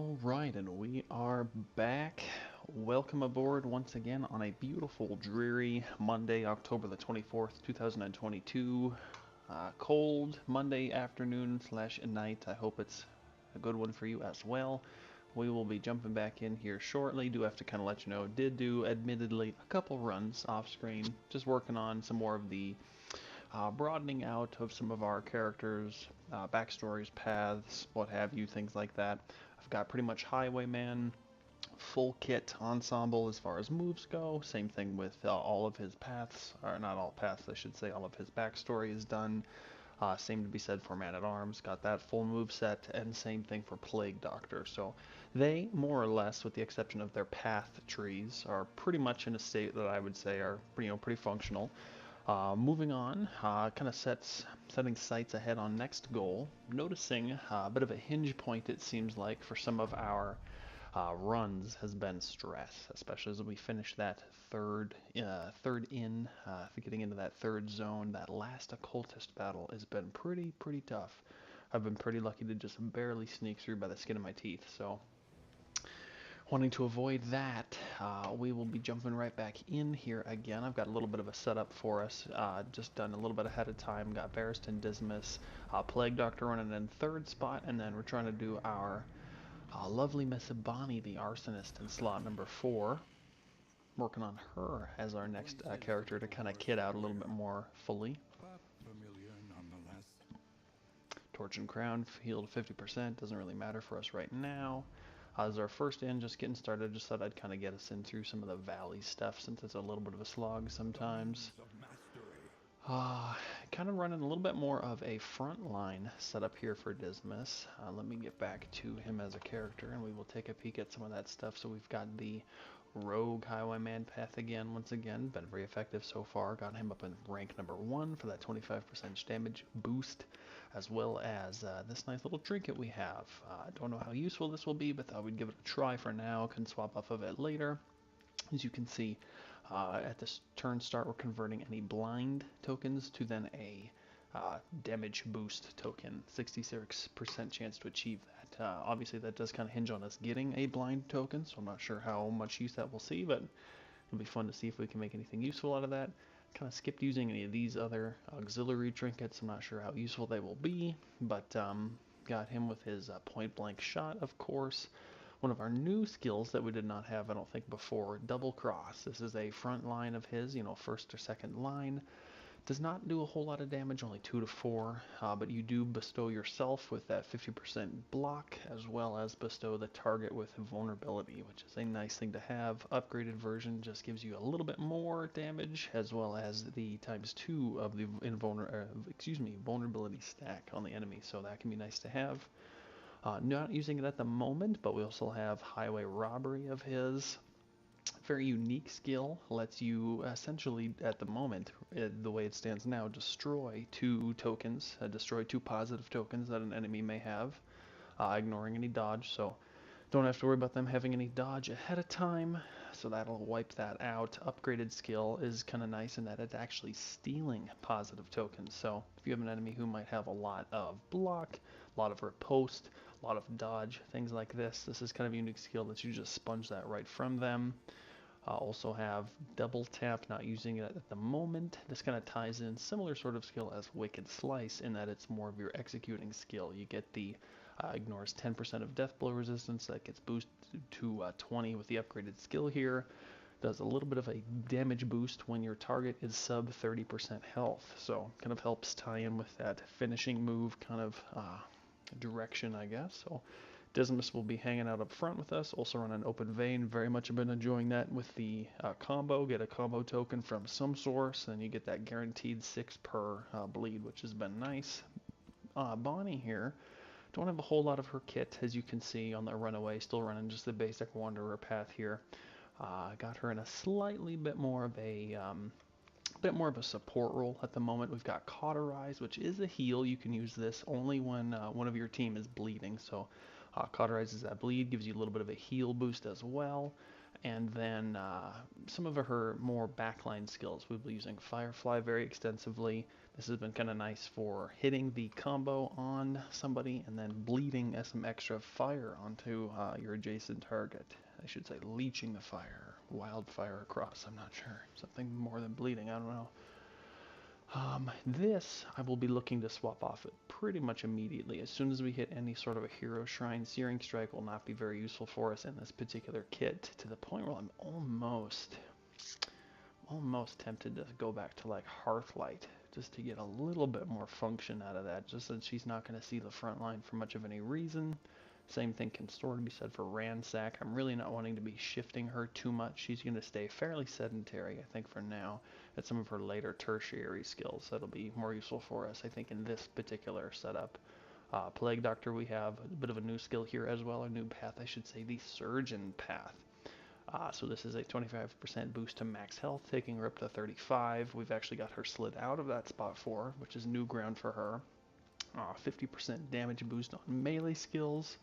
Alright, and we are back. Welcome aboard once again on a beautiful, dreary Monday, October the 24th, 2022. Cold Monday afternoon slash night. I hope it's a good one for you as well. We will be jumping back in here shortly. Do have to kind of let you know, did do admittedly a couple runs off screen, just working on some more of the broadening out of some of our characters, backstories, paths, what have you, things like that. I've got pretty much Highwayman full kit ensemble as far as moves go. Same thing with all of his paths, or not all paths, I should say. All of his backstory is done. Same to be said for Man at Arms. Got that full move set, and same thing for Plague Doctor. So they, more or less, with the exception of their path trees, are pretty much in a state that I would say are pretty functional. Moving on, kind of setting sights ahead on next goal. Noticing a bit of a hinge point, it seems like, for some of our runs has been stress, especially as we finish that getting into that third zone. That last occultist battle has been pretty tough. I've been pretty lucky to just barely sneak through by the skin of my teeth. So wanting to avoid that, we will be jumping right back in here again. I've got a little bit of a setup for us, just done a little bit ahead of time. Got Barristan Dismas, Plague Doctor running in third spot, and then we're trying to do our lovely Miss Bonnie, the Arsonist, in slot number 4. Working on her as our next character to kind of kid out a little bit more fully. Torch and Crown healed 50%, doesn't really matter for us right now. As our first in, just getting started, just thought I'd kind of get us in through some of the valley stuff since it's a little bit of a slog sometimes. Kind of running a little bit more of a frontline setup here for Dismas. Let me get back to him as a character and we will take a peek at some of that stuff. So we've got the Rogue Highwayman path again, once again, been very effective so far. Got him up in rank number 1 for that 25% damage boost, as well as this nice little trinket we have. Don't know how useful this will be, but thought we'd give it a try for now. Can swap off of it later. As you can see, at this turn start, we're converting any blind tokens to then a damage boost token. 66% chance to achieve that. Obviously, that does kind of hinge on us getting a blind token, so I'm not sure how much use that we'll see, but it'll be fun to see if we can make anything useful out of that. Kind of skipped using any of these other auxiliary trinkets. I'm not sure how useful they will be, but got him with his point blank shot, of course. One of our new skills that we did not have, I don't think, before, Double Cross. This is a front line of his, first or second line. Does not do a whole lot of damage, only 2 to 4, but you do bestow yourself with that 50% block, as well as bestow the target with vulnerability, which is a nice thing to have. Upgraded version just gives you a little bit more damage, as well as the ×2 of the vulnerability stack on the enemy, so that can be nice to have. Not using it at the moment, but we also have Highway Robbery of his. Very unique skill, lets you essentially, at the moment, the way it stands now, destroy 2 tokens, destroy 2 positive tokens that an enemy may have, ignoring any dodge, so don't have to worry about them having any dodge ahead of time, so that'll wipe that out. Upgraded skill is kind of nice in that it's actually stealing positive tokens, so if you have an enemy who might have a lot of block, a lot of riposte, a lot of dodge, things like this, this is kind of a unique skill that you just sponge that right from them. Also have double tap, not using it at the moment. This kind of ties in similar sort of skill as Wicked Slice in that it's more of your executing skill. You get the ignores 10% of death blow resistance, that gets boosted to 20 with the upgraded skill here. Does a little bit of a damage boost when your target is sub 30% health, so kind of helps tie in with that finishing move kind of direction, I guess. So Dismas will be hanging out up front with us, also run an Open Vein. Very much have been enjoying that with the combo. Get a combo token from some source, and you get that guaranteed 6 per bleed, which has been nice. Bonnie here, don't have a whole lot of her kit, as you can see on the runaway. Still running just the basic Wanderer path here. Got her in a slightly bit more of a support role at the moment. We've got Cauterize, which is a heal. You can use this only when one of your team is bleeding, so Cauterizes that bleed, gives you a little bit of a heal boost as well. And then some of her more backline skills. We'll be using Firefly very extensively. This has been kind of nice for hitting the combo on somebody and then bleeding some extra fire onto your adjacent target. I should say leeching the fire, wildfire across, I'm not sure. Something more than bleeding, I don't know. This I will be looking to swap off it pretty much immediately. As soon as we hit any sort of a hero shrine, Searing Strike will not be very useful for us in this particular kit, to the point where I'm almost tempted to go back to like Hearthlight, just to get a little bit more function out of that, just since she's not going to see the front line for much of any reason. Same thing can sort of be said for Ransack. I'm really not wanting to be shifting her too much. She's going to stay fairly sedentary, I think, for now. At some of her later tertiary skills that'll be more useful for us, I think, in this particular setup. Plague Doctor, we have a bit of a new skill here as well, a new path, I should say, the Surgeon path. So this is a 25% boost to max health, taking her up to 35. We've actually got her slid out of that spot 4, which is new ground for her. 50% damage boost on melee skills,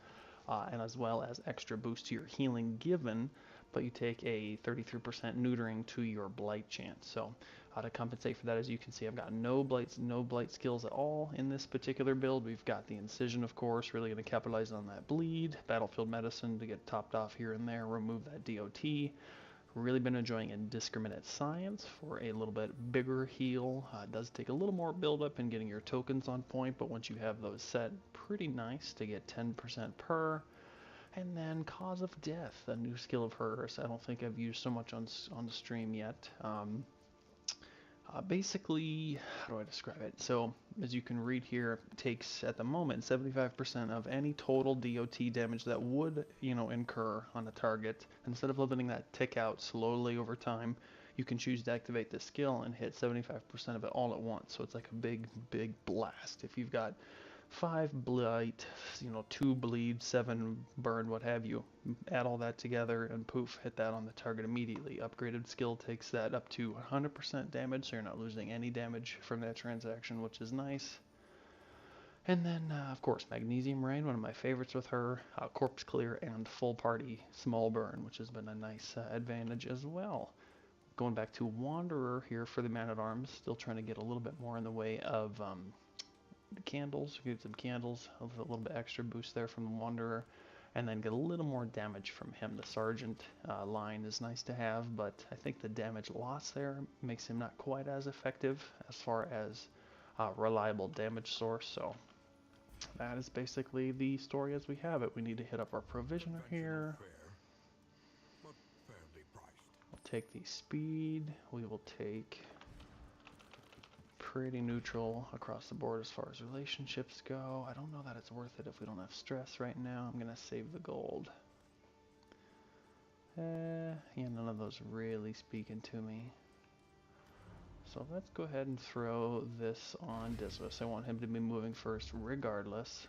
and as well as extra boost to your healing given, but you take a 33% neutering to your blight chance. So to compensate for that, as you can see, I've got no blight skills at all in this particular build. We've got the Incision, of course, really going to capitalize on that bleed, Battlefield Medicine to get topped off here and there, remove that DOT. Really been enjoying Indiscriminate Science for a little bit bigger heal. It does take a little more build up in getting your tokens on point, but once you have those set, pretty nice to get 10% per. And then Cause of Death, a new skill of hers. I don't think I've used so much on the stream yet. Basically, how do I describe it? So, as you can read here, it takes, at the moment, 75% of any total DOT damage that would, incur on a target. Instead of letting that tick out slowly over time, you can choose to activate the skill and hit 75% of it all at once. So it's like a big, big blast. If you've got 5 blight, 2 bleed, 7 burn, what have you. Add all that together and poof, hit that on the target immediately. Upgraded skill takes that up to 100% damage, so you're not losing any damage from that transaction, which is nice. And then, of course, Magnesium Rain, one of my favorites with her, Corpse Clear, and Full Party Small Burn, which has been a nice advantage as well. Going back to Wanderer here for the Man-at-Arms, still trying to get a little bit more in the way of the candles, get some candles, a little bit extra boost there from the Wanderer, and then get a little more damage from him. The Sergeant line is nice to have, but I think the damage loss there makes him not quite as effective as far as reliable damage source. So that is basically the story as we have it. We need to hit up our provisioner here. We'll take the speed. We will take pretty neutral across the board as far as relationships go. I don't know that it's worth it if we don't have stress right now. I'm gonna save the gold. Yeah, none of those really speaking to me. So let's go ahead and throw this on Dismas. I want him to be moving first regardless.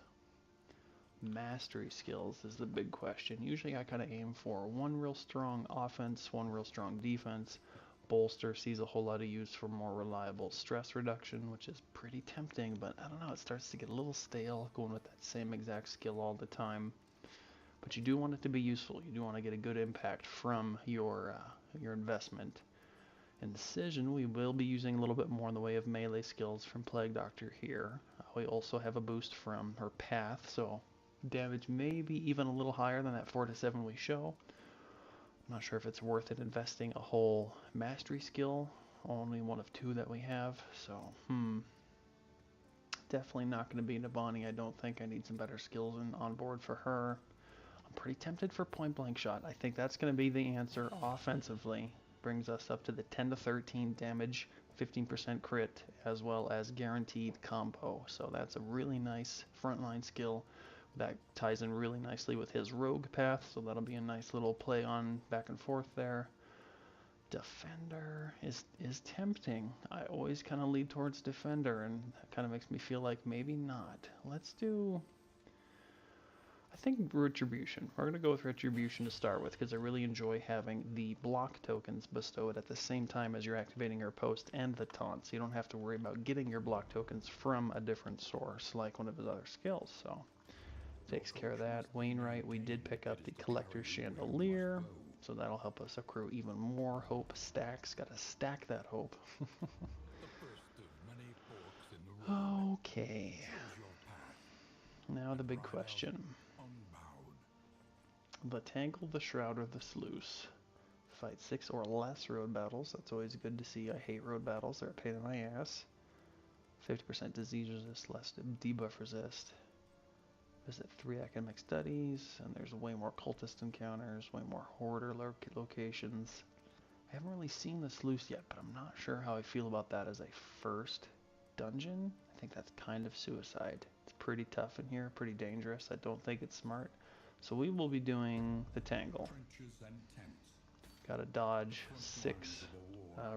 Mastery skills is the big question. Usually I kind of aim for one real strong offense, one real strong defense. Bolster sees a whole lot of use for more reliable stress reduction, which is pretty tempting, but I don't know, it starts to get a little stale going with that same exact skill all the time. But you do want it to be useful. You do want to get a good impact from your investment. Incision, we will be using a little bit more in the way of melee skills from Plague Doctor here. We also have a boost from her path, so damage may be even a little higher than that 4 to 7 we show. I'm not sure if it's worth it investing a whole mastery skill, only one of 2 that we have, so definitely not going to be Nabani. I don't think. I need some better skills on board for her. I'm pretty tempted for Point Blank Shot. I think that's going to be the answer offensively. Brings us up to the 10 to 13 damage, 15% crit, as well as guaranteed combo. So that's a really nice frontline skill that ties in really nicely with his rogue path, so that'll be a nice little play on back and forth there. Defender is tempting. I always kind of lead towards Defender, and that kind of makes me feel like maybe not. Let's do, I think, Retribution. We're going to go with Retribution to start with, because I really enjoy having the block tokens bestowed at the same time as you're activating your post and the taunt, so you don't have to worry about getting your block tokens from a different source, like one of his other skills, so takes care of that. Wainwright, we did pick up the Collector's Chandelier, so that'll help us accrue even more hope stacks. Gotta stack that hope. Okay. Now the big question. The Tangle, the Shroud, or the Sluice. Fight 6 or less road battles. That's always good to see. I hate road battles. They're a pain in my ass. 50% disease resist, less debuff resist. Visit 3 academic studies, and there's way more cultist encounters, way more hoarder locations. I haven't really seen the Sluice yet, but I'm not sure how I feel about that as a first dungeon. I think that's kind of suicide. It's pretty tough in here, pretty dangerous. I don't think it's smart. So we will be doing the Tangle. Gotta dodge 6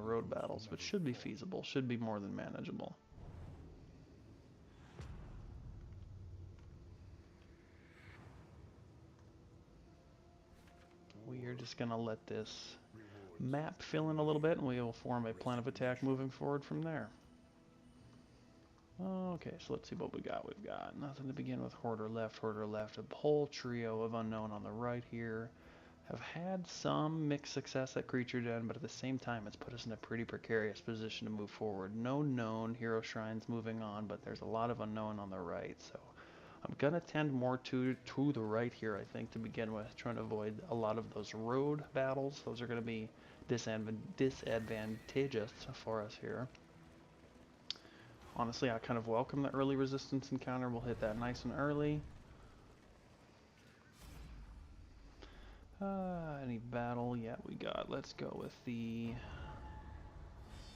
road battles, which should be feasible, should be more than manageable. We are just gonna let this map fill in a little bit, and we will form a plan of attack moving forward from there. Okay, so let's see what we got. We've got nothing to begin with. Hoarder left, a whole trio of unknown on the right here. Have had some mixed success at Creature Den, but at the same time it's put us in a pretty precarious position to move forward. No known hero shrines moving on, but there's a lot of unknown on the right, so I'm gonna tend more to the right here, I think, to begin with, trying to avoid a lot of those road battles. Those are gonna be disadvantageous for us here. Honestly, I kind of welcome the early resistance encounter. We'll hit that nice and early. Any battle? Yeah, we got. Let's go with the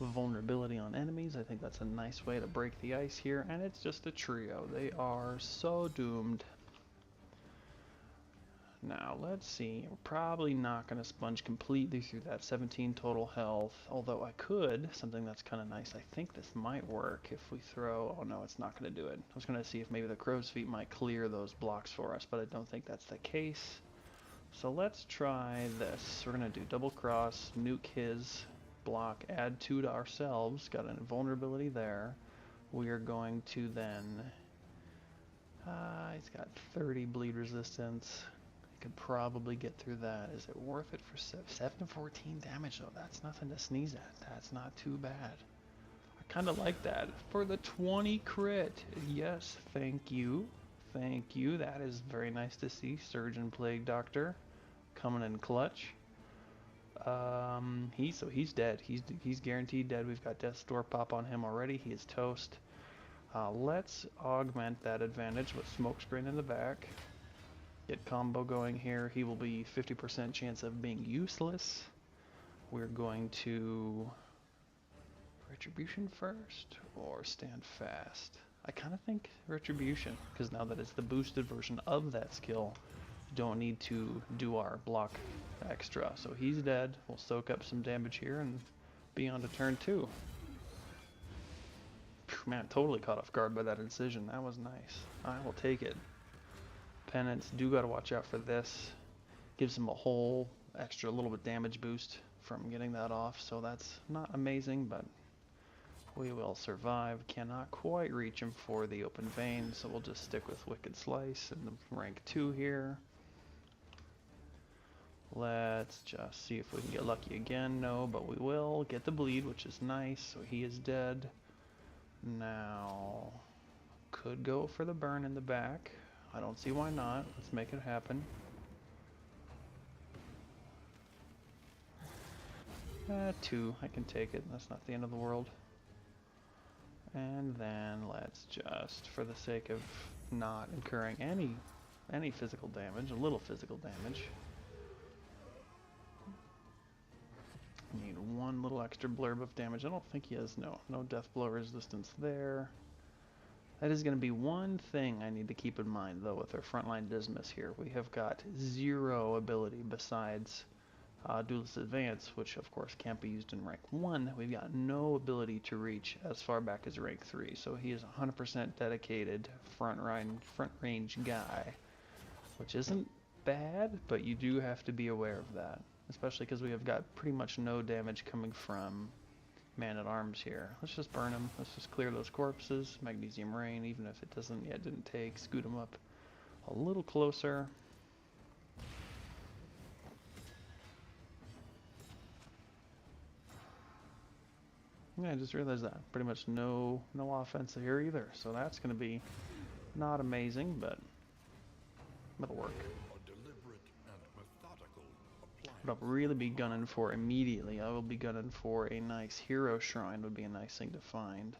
vulnerability on enemies. I think that's a nice way to break the ice here, and it's just a trio. They are so doomed. Now, let's see. We're probably not going to sponge completely through that 17 total health, although I could. Something that's kind of nice. I think this might work if we throw... Oh, no, it's not going to do it. I was going to see if maybe the crow's feet might clear those blocks for us, but I don't think that's the case. So let's try this. We're going to do double cross, nuke his block, add 2 to ourselves. Got an invulnerability there. We are going to then... he's got 30 bleed resistance. Could probably get through that. Is it worth it for 7 to 14 damage though? That's nothing to sneeze at. That's not too bad. I kind of like that. For the 20 crit. Yes, thank you. Thank you. That is very nice to see. Surgeon Plague Doctor coming in clutch. He's dead. He's guaranteed dead. We've got Death's Door pop on him already. He is toast. Let's augment that advantage with Smokescreen in the back. Get combo going here. He will be 50% chance of being useless. We're going to Retribution first or Stand Fast. I kind of think Retribution, because now that it's the boosted version of that skill, don't need to do our block extra. So he's dead. We'll soak up some damage here and be on to turn 2. Man, totally caught off guard by that incision. That was nice. I will take it. Penance, do gotta watch out for this. Gives him a whole extra little bit damage boost from getting that off, so that's not amazing, but we will survive. Cannot quite reach him for the open vein, so we'll just stick with Wicked Slice in the rank 2 here. Let's just see if we can get lucky again. No, but we will get the bleed, which is nice, so he is dead. Now, could go for the burn in the back. I don't see why not. Let's make it happen. 2, I can take it. That's not the end of the world. And then let's just, for the sake of not incurring any physical damage, a little physical damage. Need 1 little extra blurb of damage. I don't think he has no death blow resistance there. That is going to be one thing I need to keep in mind, though, with our frontline Dismas here. We have got 0 ability besides Duelist Advance, which of course can't be used in rank 1. We've got no ability to reach as far back as rank 3, so he is 100% dedicated front range guy, which isn't bad, but you do have to be aware of that, especially because we have got pretty much no damage coming from Man-at-Arms here. Let's just burn him. Let's just clear those corpses. Magnesium Rain, even if it didn't take. Scoot him up a little closer. Yeah, I just realized that. Pretty much no offense here either. So that's going to be not amazing, but it'll work. What I'll really be gunning for immediately, I will be gunning for a nice hero shrine. Would be a nice thing to find.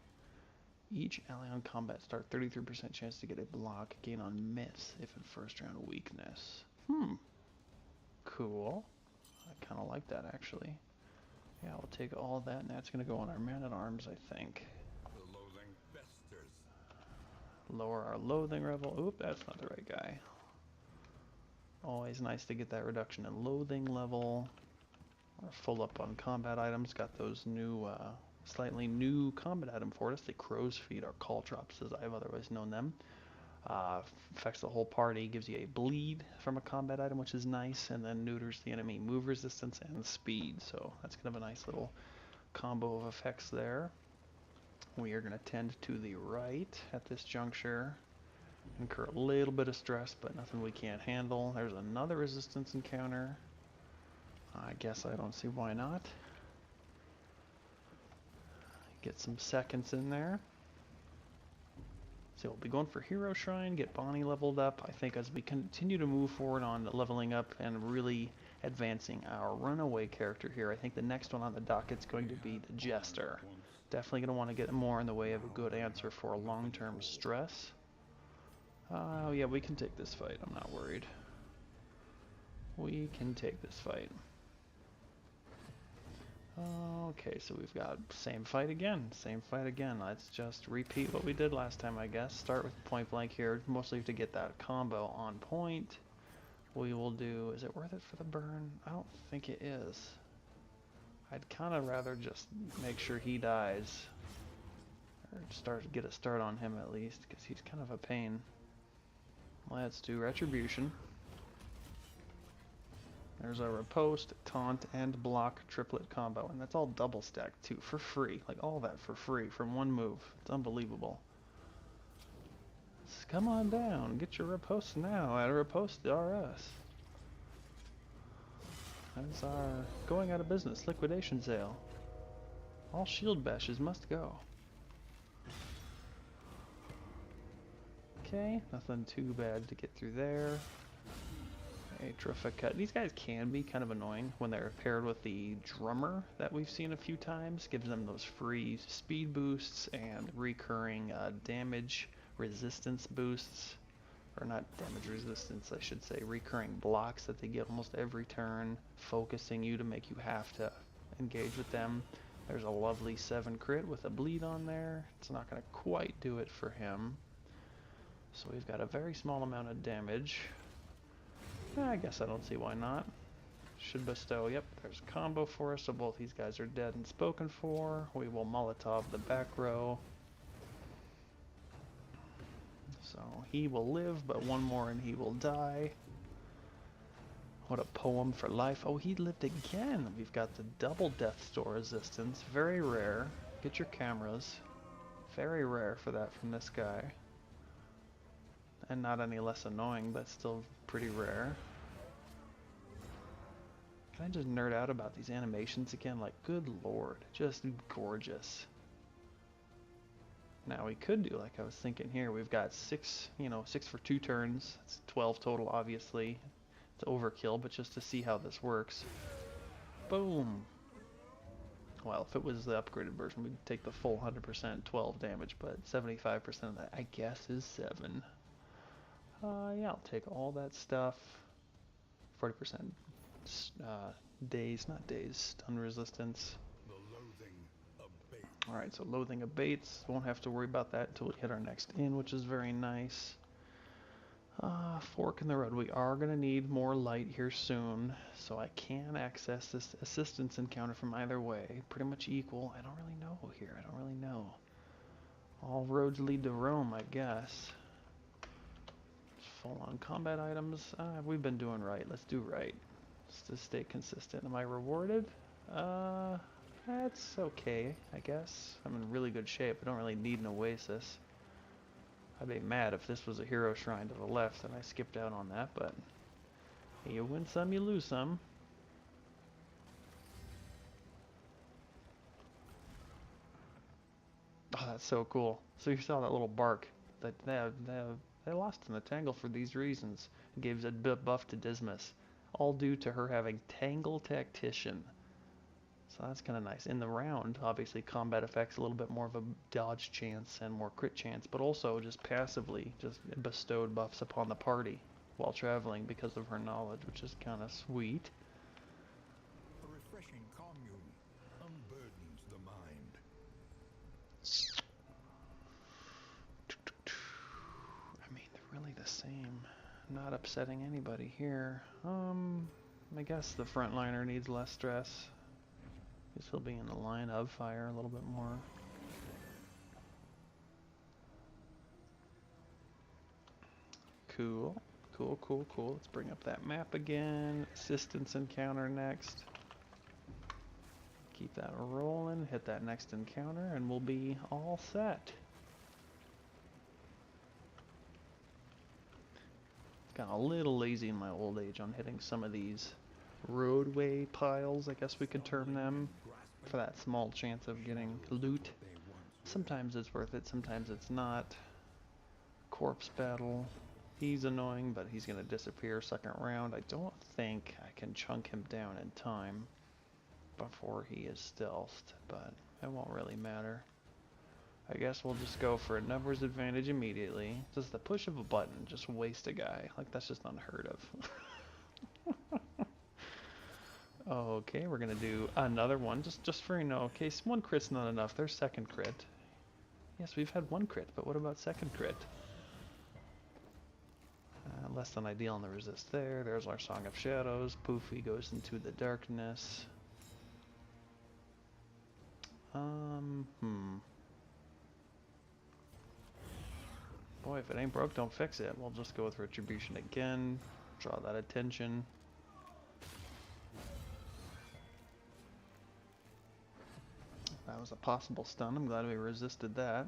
Each ally on combat start 33% chance to get a block, gain on miss if in first round weakness. Cool. I kind of like that actually. Yeah, we'll take all that, and that's going to go on our man-at-arms, I think. Lower our loathing level. Oop, that's not the right guy. Always nice to get that reduction in loathing level. We're full up on combat items. Got those new, slightly new combat item for us. The crow's feet, or caltrops as I've otherwise known them. Affects the whole party, gives you a bleed from a combat item, which is nice, and then neuters the enemy move resistance and speed. So that's kind of a nice little combo of effects there. We are going to tend to the right at this juncture. Incur a little bit of stress, but nothing we can't handle. There's another resistance encounter. I guess I don't see why not. Get some seconds in there. So we'll be going for Hero Shrine, get Bonnie leveled up. I think as we continue to move forward on leveling up and really advancing our runaway character here, I think the next one on the docket's going to be the Jester. Definitely going to want to get more in the way of a good answer for long-term stress. Oh yeah, we can take this fight. I'm not worried. We can take this fight. Okay, so we've got same fight again. Let's just repeat what we did last time, I guess. Start with point blank here, mostly to get that combo on point. We will do, is it worth it for the burn? I don't think it is. I'd kind of rather just make sure he dies. Or get a start on him at least, because he's kind of a pain. Let's do Retribution. There's our riposte, taunt, and block triplet combo, and that's all double stacked too, for free. Like all that for free from one move. It's unbelievable. So come on down, get your riposte now at Riposte RS. That's our going out of business liquidation sale. All shield bashes must go. Okay, nothing too bad to get through there. Atrophic cut. These guys can be kind of annoying when they're paired with the drummer that we've seen a few times. Gives them those free speed boosts and recurring damage resistance boosts. Or not damage resistance, I should say. Recurring blocks that they get almost every turn, focusing you to make you have to engage with them. There's a lovely 7 crit with a bleed on there. It's not going to quite do it for him. So we've got a very small amount of damage. I guess I don't see why not. Should bestow, yep, there's a combo for us, so both these guys are dead and spoken for. We will Molotov the back row. So he will live, but one more and he will die. What a poem for life. Oh, he lived again. We've got the double death store resistance. Very rare. Get your cameras. Very rare for that from this guy. And not any less annoying, but still pretty rare. Can I just nerd out about these animations again? Like, good lord, just gorgeous. Now we could do like I was thinking here. We've got 6 for 2 turns. It's 12 total, obviously. It's overkill, but just to see how this works. Boom. Well, if it was the upgraded version, we'd take the full 100% 12 damage, but 75% of that, I guess, is 7. Yeah, I'll take all that stuff. 40% stun resistance. Alright, so loathing abates. Won't have to worry about that until we hit our next inn, which is very nice. Fork in the road. We are going to need more light here soon, so I can access this assistance encounter from either way. Pretty much equal. I don't really know here. I don't really know. All roads lead to Rome, I guess. Full on combat items. We've been doing right. Let's do right. Just to stay consistent. Am I rewarded? That's okay, I guess. I'm in really good shape. I don't really need an oasis. I'd be mad if this was a hero shrine to the left and I skipped out on that, but you win some, you lose some. Oh, that's so cool. So you saw that little bark that they lost in the Tangle for these reasons. It gives a buff to Dismas, all due to her having Tangle Tactician. So that's kind of nice. In the round, obviously combat effects a little bit more of a dodge chance and more crit chance, but also just passively just bestowed buffs upon the party while traveling because of her knowledge, which is kind of sweet. A refreshing commune unburdens the mind. I mean, they're really the same. Not upsetting anybody here. I guess the frontliner needs less stress. Guess he'll be in the line of fire a little bit more. Cool. Cool, cool, cool. Let's bring up that map again. Assistance encounter next. Keep that rolling. Hit that next encounter and we'll be all set. Got a little lazy in my old age on hitting some of these roadway piles, I guess we could term them, for that small chance of getting loot. Sometimes it's worth it, sometimes it's not. Corpse battle. He's annoying, but he's going to disappear second round. I don't think I can chunk him down in time before he is stealthed, but it won't really matter. I guess we'll just go for a numbers advantage immediately. Just the push of a button, just waste a guy. Like, that's just unheard of. Okay, we're gonna do another one, just for case. One crit's not enough. There's second crit. Yes, we've had one crit, but what about second crit? Less than ideal on the resist there. There's our Song of Shadows. Poofy goes into the darkness. Boy, if it ain't broke, don't fix it. We'll just go with Retribution again. Draw that attention. That was a possible stun. I'm glad we resisted that.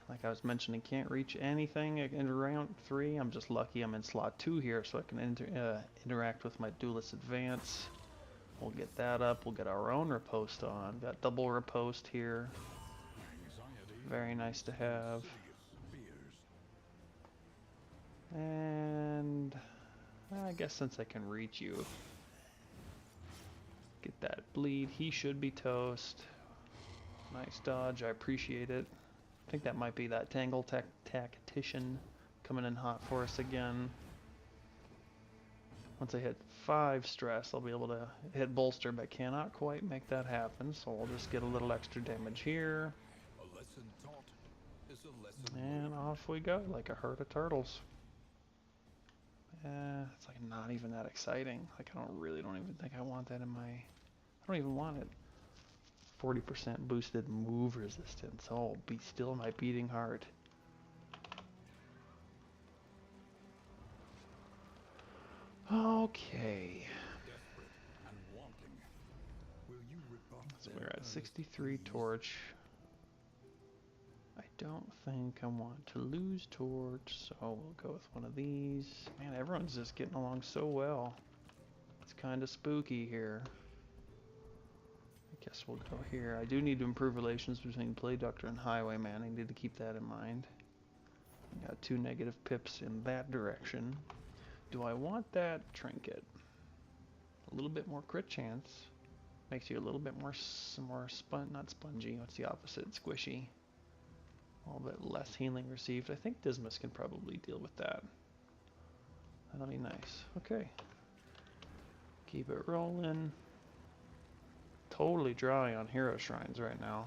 Like I was mentioning, can't reach anything in round 3. I'm just lucky I'm in slot 2 here, so I can interact with my Duelist Advance. We'll get that up. We'll get our own riposte on. Got double riposte here. Very nice to have. And I guess since I can reach you, get that bleed. He should be toast. Nice dodge. I appreciate it. I think that might be that Tangle Tactician coming in hot for us again. Once I hit 5 stress, I'll be able to hit bolster, but cannot quite make that happen. So I'll just get a little extra damage here. A lesson taught is a lesson And off we go, like a herd of turtles. It's like not even that exciting. Like I don't even think I want that in my. I don't even want it. 40% boosted move resistance. Oh, be still my beating heart. Okay. and wanting. Will you rip off So we're at 63 torch. I don't think I want to lose torch, so we'll go with one of these. Man, everyone's just getting along so well. It's kind of spooky here. I guess we'll go here. I do need to improve relations between Play Doctor and Highwayman. I need to keep that in mind. Got 2 negative pips in that direction. Do I want that trinket? A little bit more crit chance. Makes you a little bit more not spongy. What's the opposite? Squishy. A little bit less healing received. I think Dismas can probably deal with that. That'll be nice. Okay. Keep it rolling. Totally dry on hero shrines right now.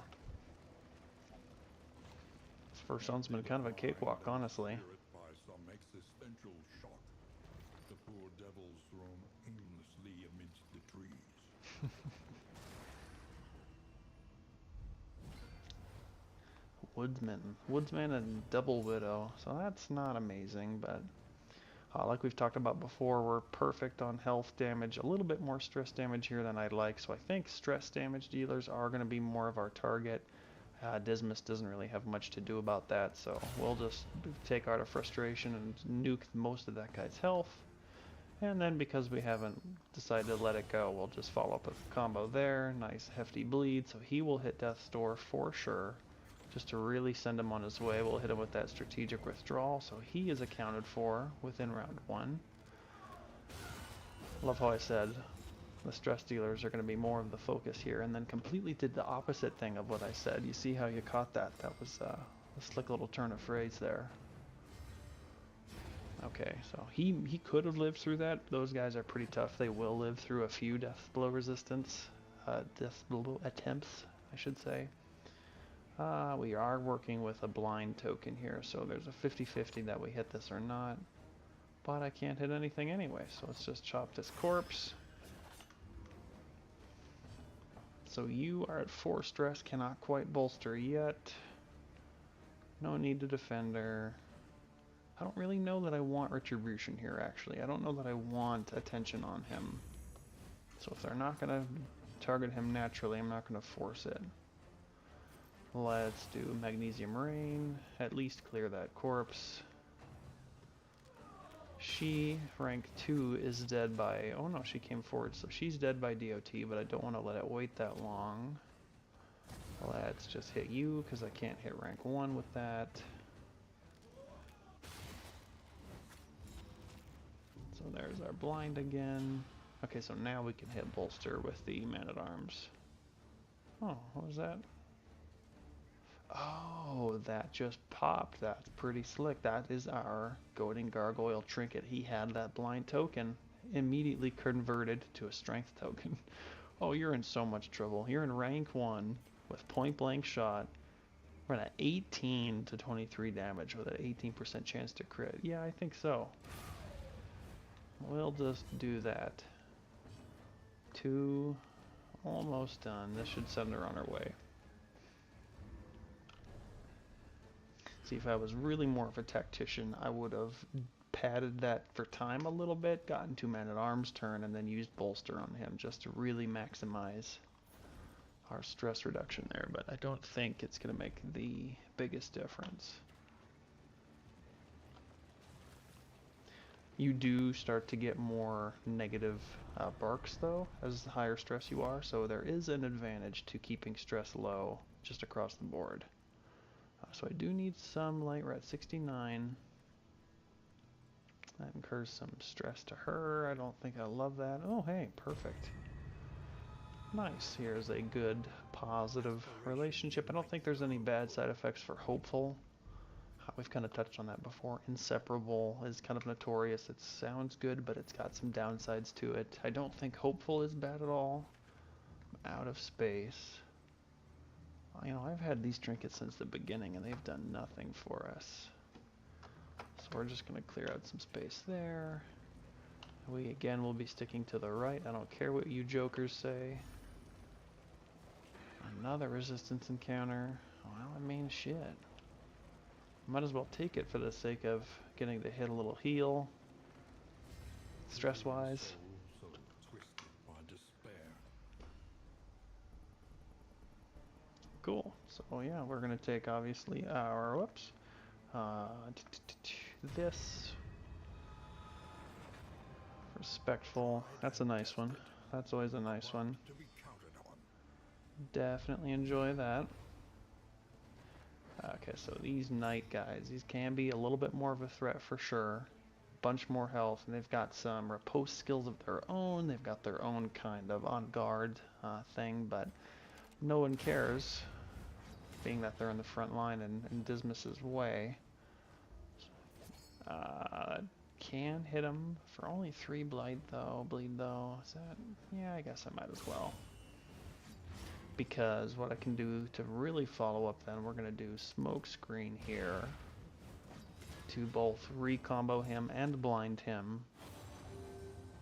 This first one's been kind of a cakewalk, honestly. by some existential shock. The poor devils roam aimlessly amidst the trees. Woodsman and Double Widow, so that's not amazing, but like we've talked about before, we're perfect on health damage, a little bit more stress damage here than I'd like, so I think stress damage dealers are going to be more of our target. Dismas doesn't really have much to do about that, so we'll just take Art of Frustration and nuke most of that guy's health, And then because we haven't decided to let it go, we'll just follow up with a combo there. Nice hefty bleed, so he will hit Death's Door for sure. Just to really send him on his way, we'll hit him with that strategic withdrawal, so he is accounted for within round 1. Love how I said the stress dealers are going to be more of the focus here, and then completely did the opposite thing of what I said. You see how you caught that? That was a slick little turn of phrase there. Okay, so he could have lived through that. Those guys are pretty tough. They will live through a few death blow resistance, death blow attempts, I should say. We are working with a blind token here, so there's a 50-50 that we hit this or not. But I can't hit anything anyway, so let's just chop this corpse. So you are at 4 stress, cannot quite bolster yet. No need to defender. I don't really know that I want retribution here, actually. I don't know that I want attention on him. So if they're not going to target him naturally, I'm not going to force it. Let's do Magnesium Rain. At least clear that corpse. She, rank 2, is dead by... Oh no, she came forward, so she's dead by DOT, but I don't want to let it wait that long. Let's just hit you, because I can't hit rank 1 with that. So there's our blind again. Okay, so now we can hit bolster with the Man-at-Arms. Oh, what was that? Oh, that just popped. That's pretty slick. That is our Goading Gargoyle trinket. He had that blind token immediately converted to a strength token. Oh, you're in so much trouble. You're in rank 1 with point blank shot. We're at 18 to 23 damage with an 18% chance to crit. Yeah, I think so. We'll just do that. 2, almost done. This should send her on her way. See, if I was really more of a tactician, I would have padded that for time a little bit, gotten 2 Man-at-Arms turn, and then used bolster on him just to really maximize our stress reduction there. But I don't think it's going to make the biggest difference. You do start to get more negative barks, though, as the higher stress you are, so there is an advantage to keeping stress low just across the board. So I do need some light. We're at 69. That incurs some stress to her. I don't think I love that. Oh, hey, perfect. Nice. Here's a good, positive relationship. I don't think there's any bad side effects for Hopeful. We've kind of touched on that before. Inseparable is kind of notorious. It sounds good, but it's got some downsides to it. I don't think Hopeful is bad at all. Out of space. You know, I've had these trinkets since the beginning, and they've done nothing for us. So we're just going to clear out some space there. We, again, will be sticking to the right. I don't care what you jokers say. Another resistance encounter. Well, I mean, shit. Might as well take it for the sake of getting to hit a little heal. Stress-wise. So twisted by despair. Cool. So yeah, we're gonna take obviously our whoops. This respectful. That's a nice one. That's always a nice one. To be counted on. Definitely enjoy that. Okay, so these knight guys, these can be a little bit more of a threat for sure. Bunch more health, and they've got some riposte skills of their own. They've got their own kind of on guard thing, but no one cares, being that they're in the front line and in Dismas's way. Can hit him for only 3 bleed though. Is that? Yeah, I guess I might as well. Because what I can do to really follow up then, we're going to do Smoke Screen here to both recombo him and blind him.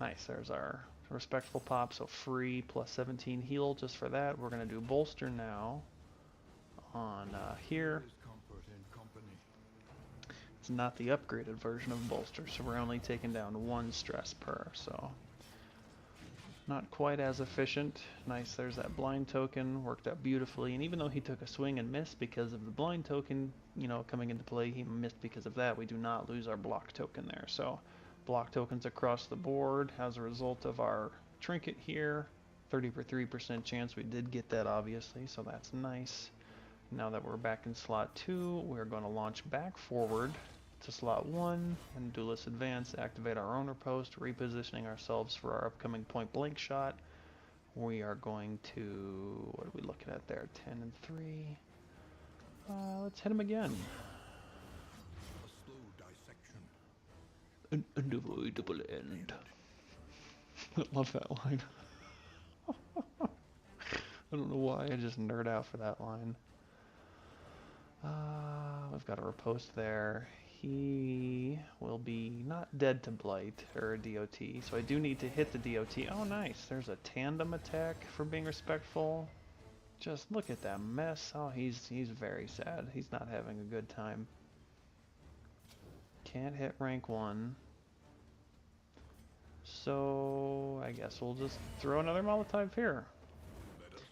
Nice, there's our respectful pop, so free plus 17 heal just for that. We're going to do Bolster now on here. Comfort in company. It's not the upgraded version of Bolster, so we're only taking down 1 stress per, so not quite as efficient. Nice, there's that blind token, worked out beautifully, and even though he took a swing and missed because of the blind token, you know, coming into play, he missed because of that. We do not lose our block token there, so block tokens across the board as a result of our trinket here. 33% chance we did get that, obviously, so that's nice. Now that we're back in slot 2, we're going to launch back forward to slot 1 and Duelist Advance, activate our owner post, repositioning ourselves for our upcoming point blank shot. We are going to, what are we looking at there, 10 and 3. Let's hit him again. A slow dissection. An unavoidable end. I love that line. I don't know why, I just nerd out for that line. We've got a riposte there. He will be not dead to blight or DOT, so I do need to hit the DOT. Oh, nice. There's a tandem attack for being respectful. Just look at that mess. Oh, he's very sad. He's not having a good time. Can't hit rank 1. So I guess we'll just throw another Molotov here.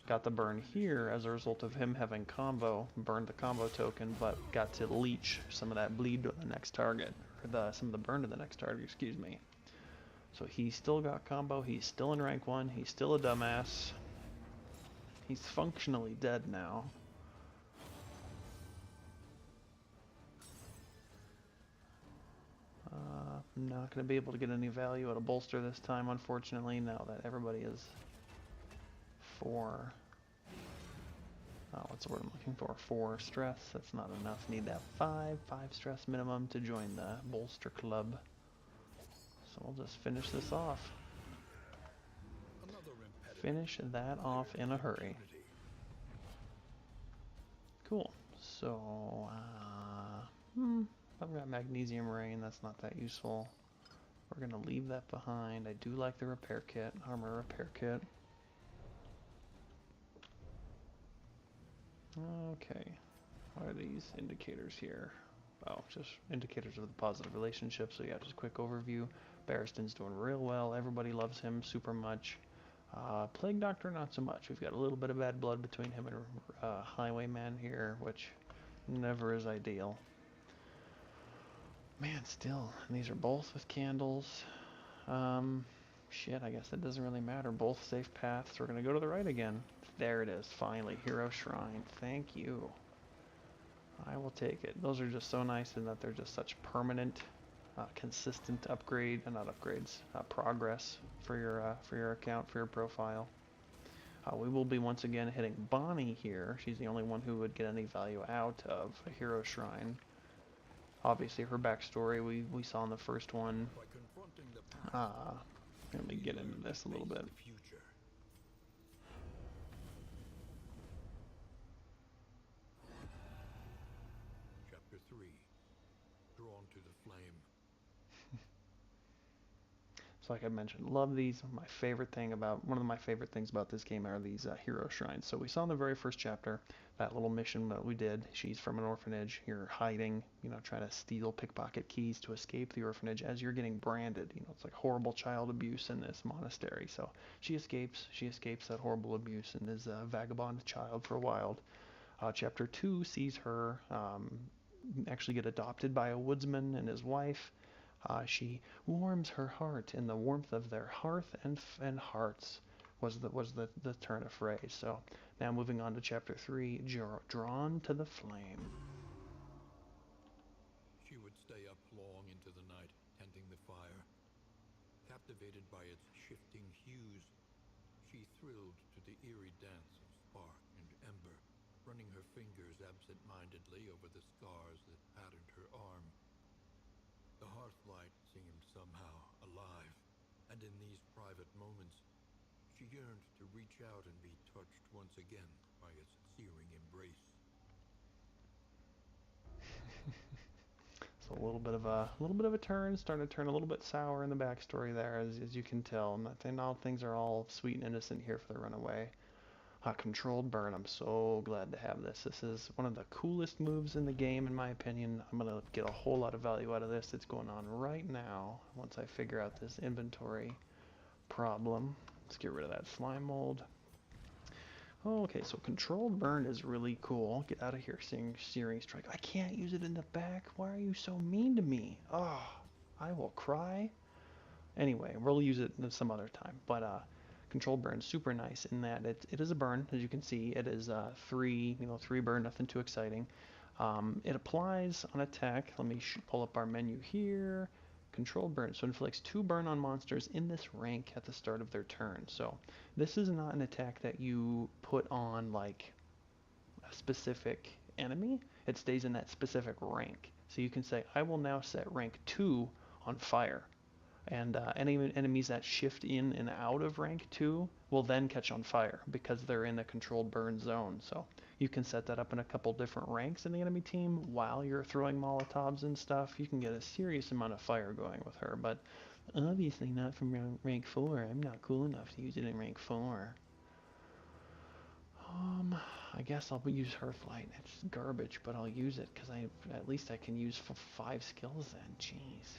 Got the burn here as a result of him having combo, burned the combo token, but got to leech some of that bleed to the next target, or some of the burn to the next target, excuse me. So he's still got combo, he's still in rank 1, he's still a dumbass. He's functionally dead now. I'm not going to be able to get any value out of bolster this time, unfortunately, now that everybody is 4. What's the word I'm looking for? 4 stress. That's not enough. Need that 5 stress minimum to join the bolster club. So we'll just finish this off. Finish that off in a hurry. Cool. So, I've got magnesium rain. That's not that useful. We're gonna leave that behind. I do like the repair kit, armor repair kit. Okay, what are these indicators here? Oh, just indicators of the positive relationship. So yeah, just a quick overview. Barristan's doing real well. Everybody loves him super much. Plague Doctor, not so much. We've got a little bit of bad blood between him and Highwayman here, which never is ideal. Man, still, and these are both with candles. Shit, I guess that doesn't really matter. Both safe paths. We're gonna go to the right again. There it is, finally. Hero Shrine. Thank you. I will take it. Those are just so nice in that they're just such permanent, consistent upgrade, not upgrades, progress for your account, for your profile. We will be once again hitting Bonnie here. She's the only one who would get any value out of a Hero Shrine. Obviously, her backstory we saw in the first one. Let me get into this a little bit. Chapter 3. Drawn to the flame. So like I mentioned, love these. One of my favorite things about this game are these hero shrines. So we saw in the very first chapter that little mission that we did. She's from an orphanage. You're hiding, trying to steal, pickpocket keys to escape the orphanage as you're getting branded. It's like horrible child abuse in this monastery. So she escapes that horrible abuse and is a vagabond child for a while. Chapter 2 sees her actually get adopted by a woodsman and his wife. She warms her heart in the warmth of their hearth and hearts was the turn of phrase. So now moving on to chapter 3, drawn to the flame. She would stay up long into the night, tending the fire. Captivated by its shifting hues, she thrilled to the eerie dance of spark and ember, running her fingers absent-mindedly over the scars that patterned her arm. The hearthlight seemed somehow alive, and in these private moments, she yearned to reach out and be touched once again by its searing embrace. So a little bit of a turn, starting to turn a little bit sour in the backstory there, as you can tell. I'm not saying all things are all sweet and innocent here for the runaway. Controlled burn. I'm so glad to have this. This is one of the coolest moves in the game, in my opinion. I'm gonna get a whole lot of value out of this. It's going on right now. Once I figure out this inventory problem, let's get rid of that slime mold. Okay, so controlled burn is really cool. Get out of here, searing strike. I can't use it in the back. Why are you so mean to me? Oh, I will cry. Anyway, we'll use it some other time. But controlled burn, super nice in that it is a burn, as you can see. It is 3 burn, nothing too exciting. It applies on attack. Let me pull up our menu here. Controlled burn, so it inflicts 2 burn on monsters in this rank at the start of their turn. So this is not an attack that you put on like a specific enemy. It stays in that specific rank. So you can say, I will now set rank 2 on fire. And any enemies that shift in and out of rank 2 will then catch on fire because they're in the controlled burn zone. So you can set that up in a couple different ranks in the enemy team while you're throwing Molotovs and stuff. You can get a serious amount of fire going with her, but obviously not from rank 4. I'm not cool enough to use it in rank 4. I guess I'll use her flight. It's garbage, but I'll use it because at least I can use 5 skills then. Jeez.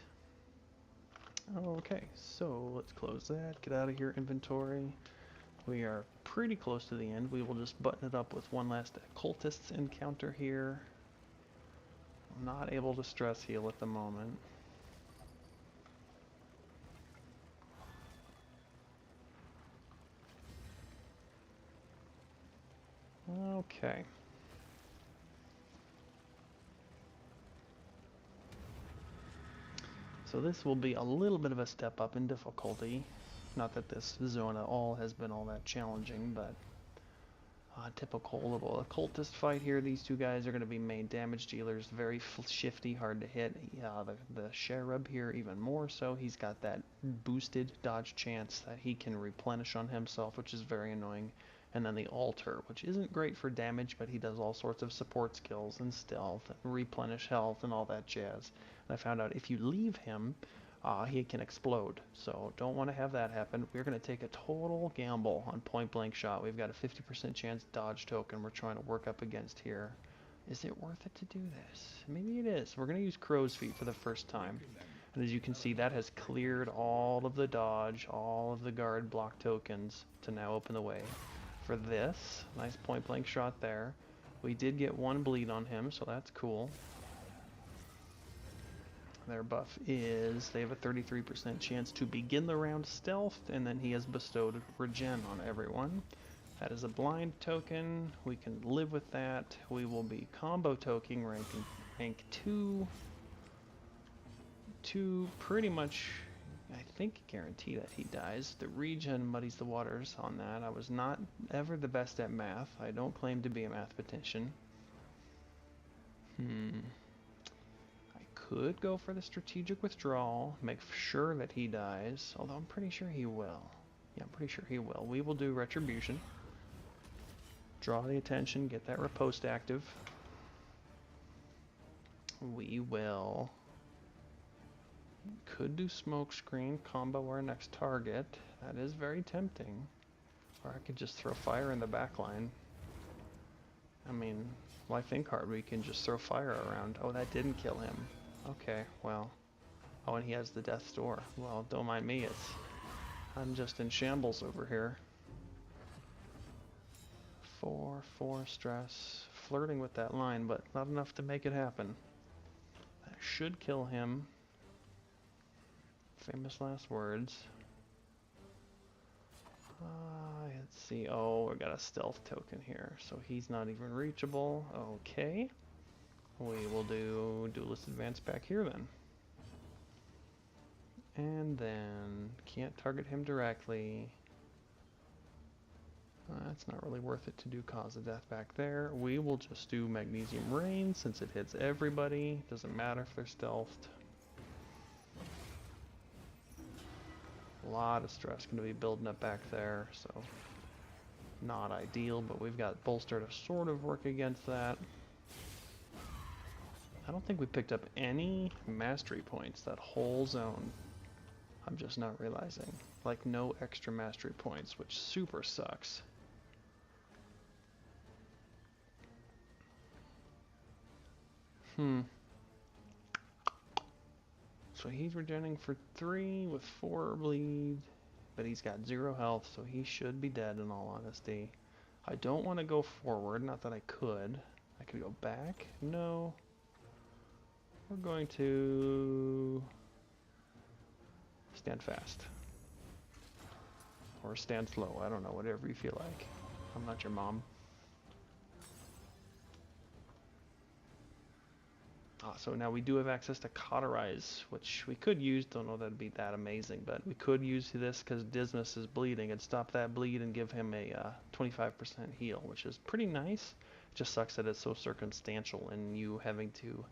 Okay, so let's close that, get out of here, inventory. We are pretty close to the end. We will just button it up with one last cultists encounter here. I'm not able to stress heal at the moment. Okay. So this will be a little bit of a step up in difficulty. Not that this zone at all has been all that challenging, but typical little occultist fight here. These two guys are going to be main damage dealers, very shifty, hard to hit. The Cherub here even more so. He's got that boosted dodge chance that he can replenish on himself, which is very annoying. And then the Altar, which isn't great for damage, but he does all sorts of support skills and stealth and replenish health and all that jazz. And I found out if you leave him, he can explode. So don't want to have that happen. We're going to take a total gamble on point blank shot. We've got a 50% chance dodge token we're trying to work up against here. Is it worth it to do this? Maybe it is. We're going to use Crow's Feet for the first time. And as you can see, that has cleared all of the dodge, all of the guard block tokens to now open the way for this. Nice point blank shot there. We did get 1 bleed on him, so that's cool. Their buff is they have a 33% chance to begin the round stealthed, and then he has bestowed regen on everyone. That is a blind token. We can live with that. We will be combo toking rank 2 to pretty much, I think, guarantee that he dies. The regen muddies the waters on that. I was not ever the best at math. I don't claim to be a mathematician. Could go for the strategic withdrawal, make sure that he dies, although I'm pretty sure he will. Yeah, I'm pretty sure he will. We will do retribution. Draw the attention, get that riposte active. We will... could do smoke screen, combo our next target. That is very tempting. Or I could just throw fire in the back line. I mean, life in card, we can just throw fire around. Oh, that didn't kill him. Okay, well. Oh, and he has the death's door. Well, don't mind me, I'm just in shambles over here. 4 stress. Flirting with that line, but not enough to make it happen. That should kill him. Famous last words. Let's see. Oh, we got a stealth token here, so he's not even reachable. Okay. We will do Duelist Advance back here then. And then can't target him directly. That's not really worth it to do Cause of Death back there. We will just do Magnesium Rain since it hits everybody. Doesn't matter if they're stealthed. A lot of stress going to be building up back there, so not ideal, but we've got Bolster to sort of work against that. I don't think we picked up any mastery points that whole zone. I'm just not realizing. Like, no extra mastery points, which super sucks. So he's regenerating for 3 with 4 bleed, but he's got 0 health, so he should be dead in all honesty. I don't want to go forward, not that I could. I could go back. No. We're going to stand fast. Or stand slow, I don't know, whatever you feel like. I'm not your mom. So now we do have access to Cauterize, which we could use. Don't know that'd be that amazing, but we could use this because Dismas is bleeding and stop that bleed and give him a 25% heal, which is pretty nice. It just sucks that it's so circumstantial and you having to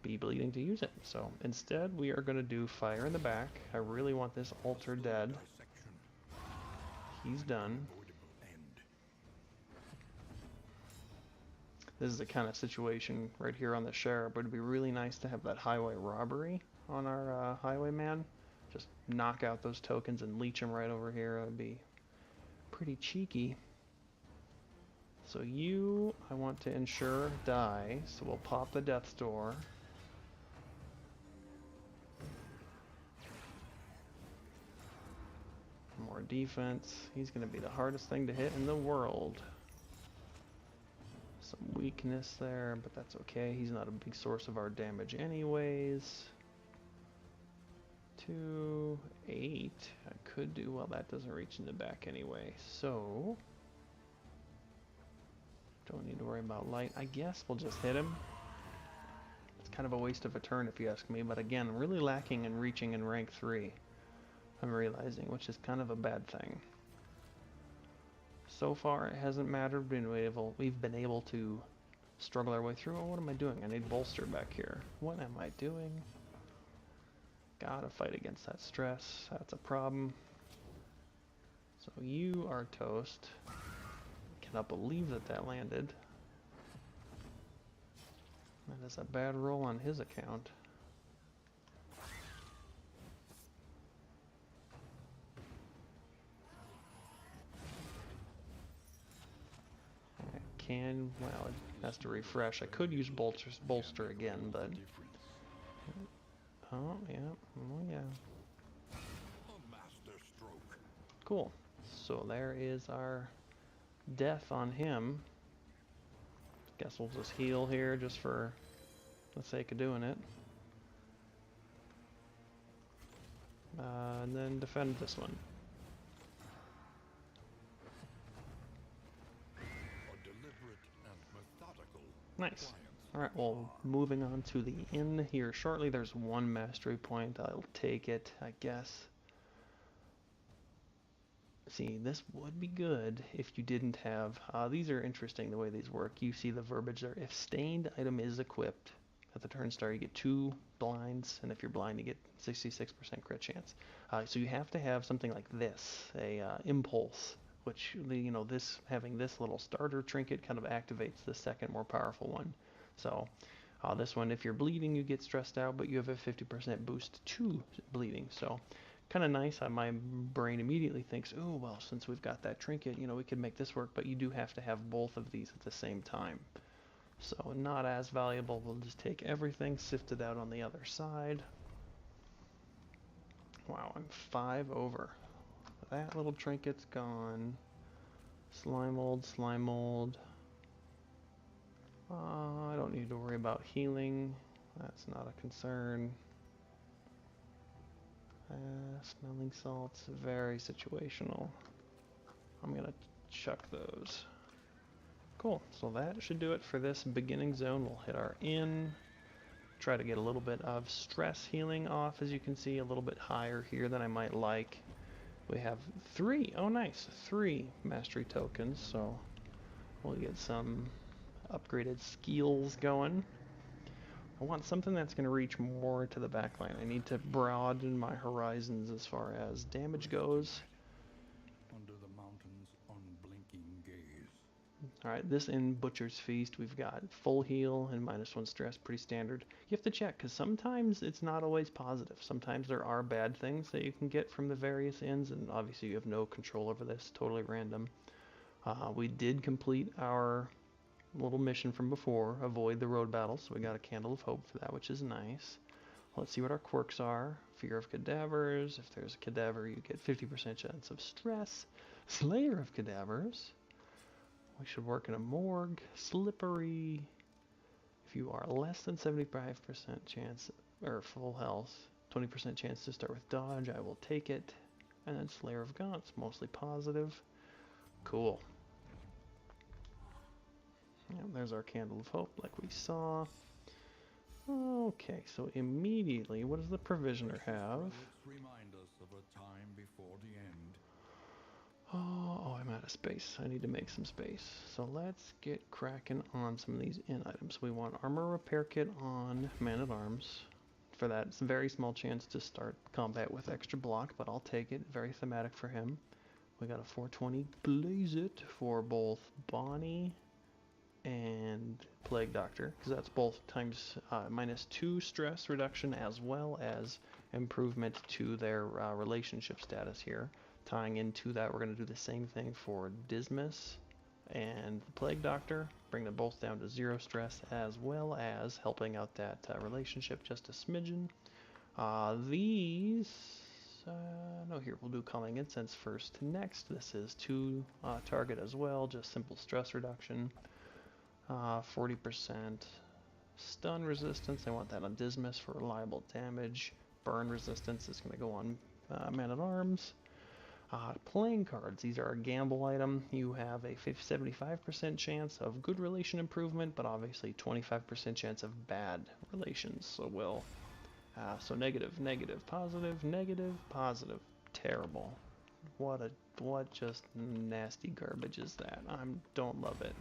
be bleeding to use it. So instead, we are going to do Fire in the Back. I really want this Altar dead. He's done. This is the kind of situation right here on the Sheriff, but it'd be really nice to have that highway robbery on our highwayman. Just knock out those tokens and leech them right over here. That'd be pretty cheeky. So you, I want to ensure die, so we'll pop the Death's Door. More defense. He's going to be the hardest thing to hit in the world. Some weakness there, but that's okay. He's not a big source of our damage anyways. 2, 8. I could do, well, that doesn't reach in the back anyway. So, don't need to worry about light. I guess we'll just hit him. It's kind of a waste of a turn if you ask me, but again, really lacking in reaching in rank 3. I'm realizing, which is kind of a bad thing. So far, it hasn't mattered. We've been able to struggle our way through. Oh, what am I doing? I need bolster back here. What am I doing? Gotta fight against that stress. That's a problem. So you are toast. Cannot believe that that landed. That is a bad roll on his account. Well, it has to refresh. I could use bolster again, but oh yeah, cool. So there is our death on him. Guess we'll just heal here just for the sake of doing it, and then defend this one. Nice. Alright, well, moving on to the inn here shortly. There's one mastery point. I'll take it, I guess. See, this would be good if you didn't have... these are interesting, the way these work. You see the verbiage there. If stained item is equipped at the turn start, you get 2 blinds, and if you're blind, you get 66% crit chance. So you have to have something like this, a impulse, which, you know, having this little starter trinket kind of activates the second more powerful one. So this one, if you're bleeding, you get stressed out, but you have a 50% boost to bleeding. So kind of nice. My brain immediately thinks, oh, well, since we've got that trinket, you know, we could make this work, but you do have to have both of these at the same time. So not as valuable. We'll just take everything, sift it out on the other side. Wow, I'm 5 over. That little trinket's gone. Slime mold. I don't need to worry about healing. That's not a concern. Smelling salts, very situational. I'm gonna chuck those. Cool, so that should do it for this beginning zone. We'll hit our inn. Try to get a little bit of stress healing off, as you can see, a little bit higher here than I might like. We have 3, oh nice, 3 mastery tokens, so we'll get some upgraded skills going. I want something that's going to reach more to the backline. I need to broaden my horizons as far as damage goes. Under the mountain's unblinking gaze. Alright, this in Butcher's Feast, we've got full heal and -1 stress, pretty standard. You have to check, because sometimes it's not always positive. Sometimes there are bad things that you can get from the various inns, and obviously you have no control over this, totally random. We did complete our little mission from before, avoid the road battles, so we got a Candle of Hope for that, which is nice. Let's see what our quirks are. Fear of Cadavers. If there's a cadaver, you get 50% chance of stress. Slayer of Cadavers. We should work in a morgue. Slippery. If you are less than 75% chance, or full health, 20% chance to start with dodge. I will take it. And then Slayer of Gaunts, mostly positive. Cool. And there's our Candle of Hope, like we saw. Okay, so immediately, what does the Provisioner have? Remind us of a time before the end. Oh, I'm out of space. I need to make some space. So let's get cracking on some of these in items. We want Armor Repair Kit on Man-at-Arms. For that, it's a very small chance to start combat with extra block, but I'll take it. Very thematic for him. We got a 420 Blaze It for both Bonnie and Plague Doctor, because that's both times -2 stress reduction as well as improvement to their relationship status here. Tying into that, we're going to do the same thing for Dismas and the Plague Doctor, bring them both down to 0 stress, as well as helping out that relationship just a smidgen. No, here, we'll do Calming Incense first. Next, this is to target as well, just simple stress reduction. 40% stun resistance, I want that on Dismas for reliable damage. Burn resistance is going to go on Man-at-Arms. Playing cards, these are a gamble item. You have a 75% chance of good relation improvement, but obviously 25% chance of bad relations. So so negative, negative, positive, negative, positive. Terrible. What just nasty garbage is that? I don't love it.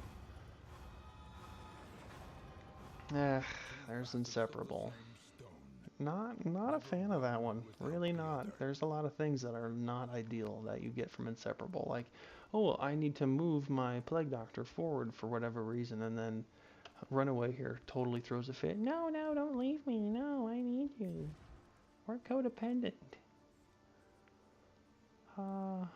There's Inseparable. Not a fan of that one. Really not. There's a lot of things that are not ideal that you get from Inseparable. Like, oh, I need to move my Plague Doctor forward for whatever reason, and then Runaway here totally throws a fit. No, don't leave me. No, I need you. We're codependent. I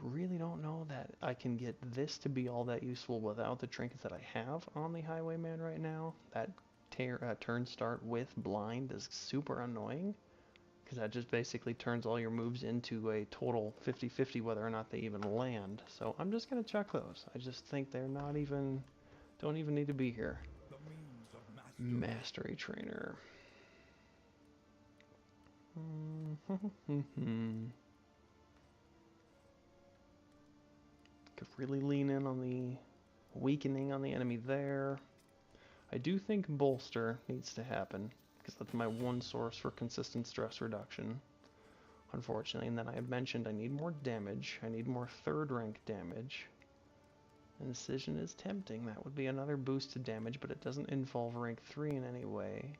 really don't know that I can get this to be all that useful without the trinkets that I have on the Highwayman right now. That turn start with blind is super annoying, because that just basically turns all your moves into a total 50-50 whether or not they even land. So I'm just going to chuck those. I just think they're don't even need to be here. Mastery Trainer. Could really lean in on the weakening on the enemy there. I do think Bolster needs to happen, because that's my one source for consistent stress reduction, unfortunately. And then I had mentioned I need more damage. I need more 3rd rank damage. Incision is tempting. That would be another boost to damage, but it doesn't involve rank 3 in any way.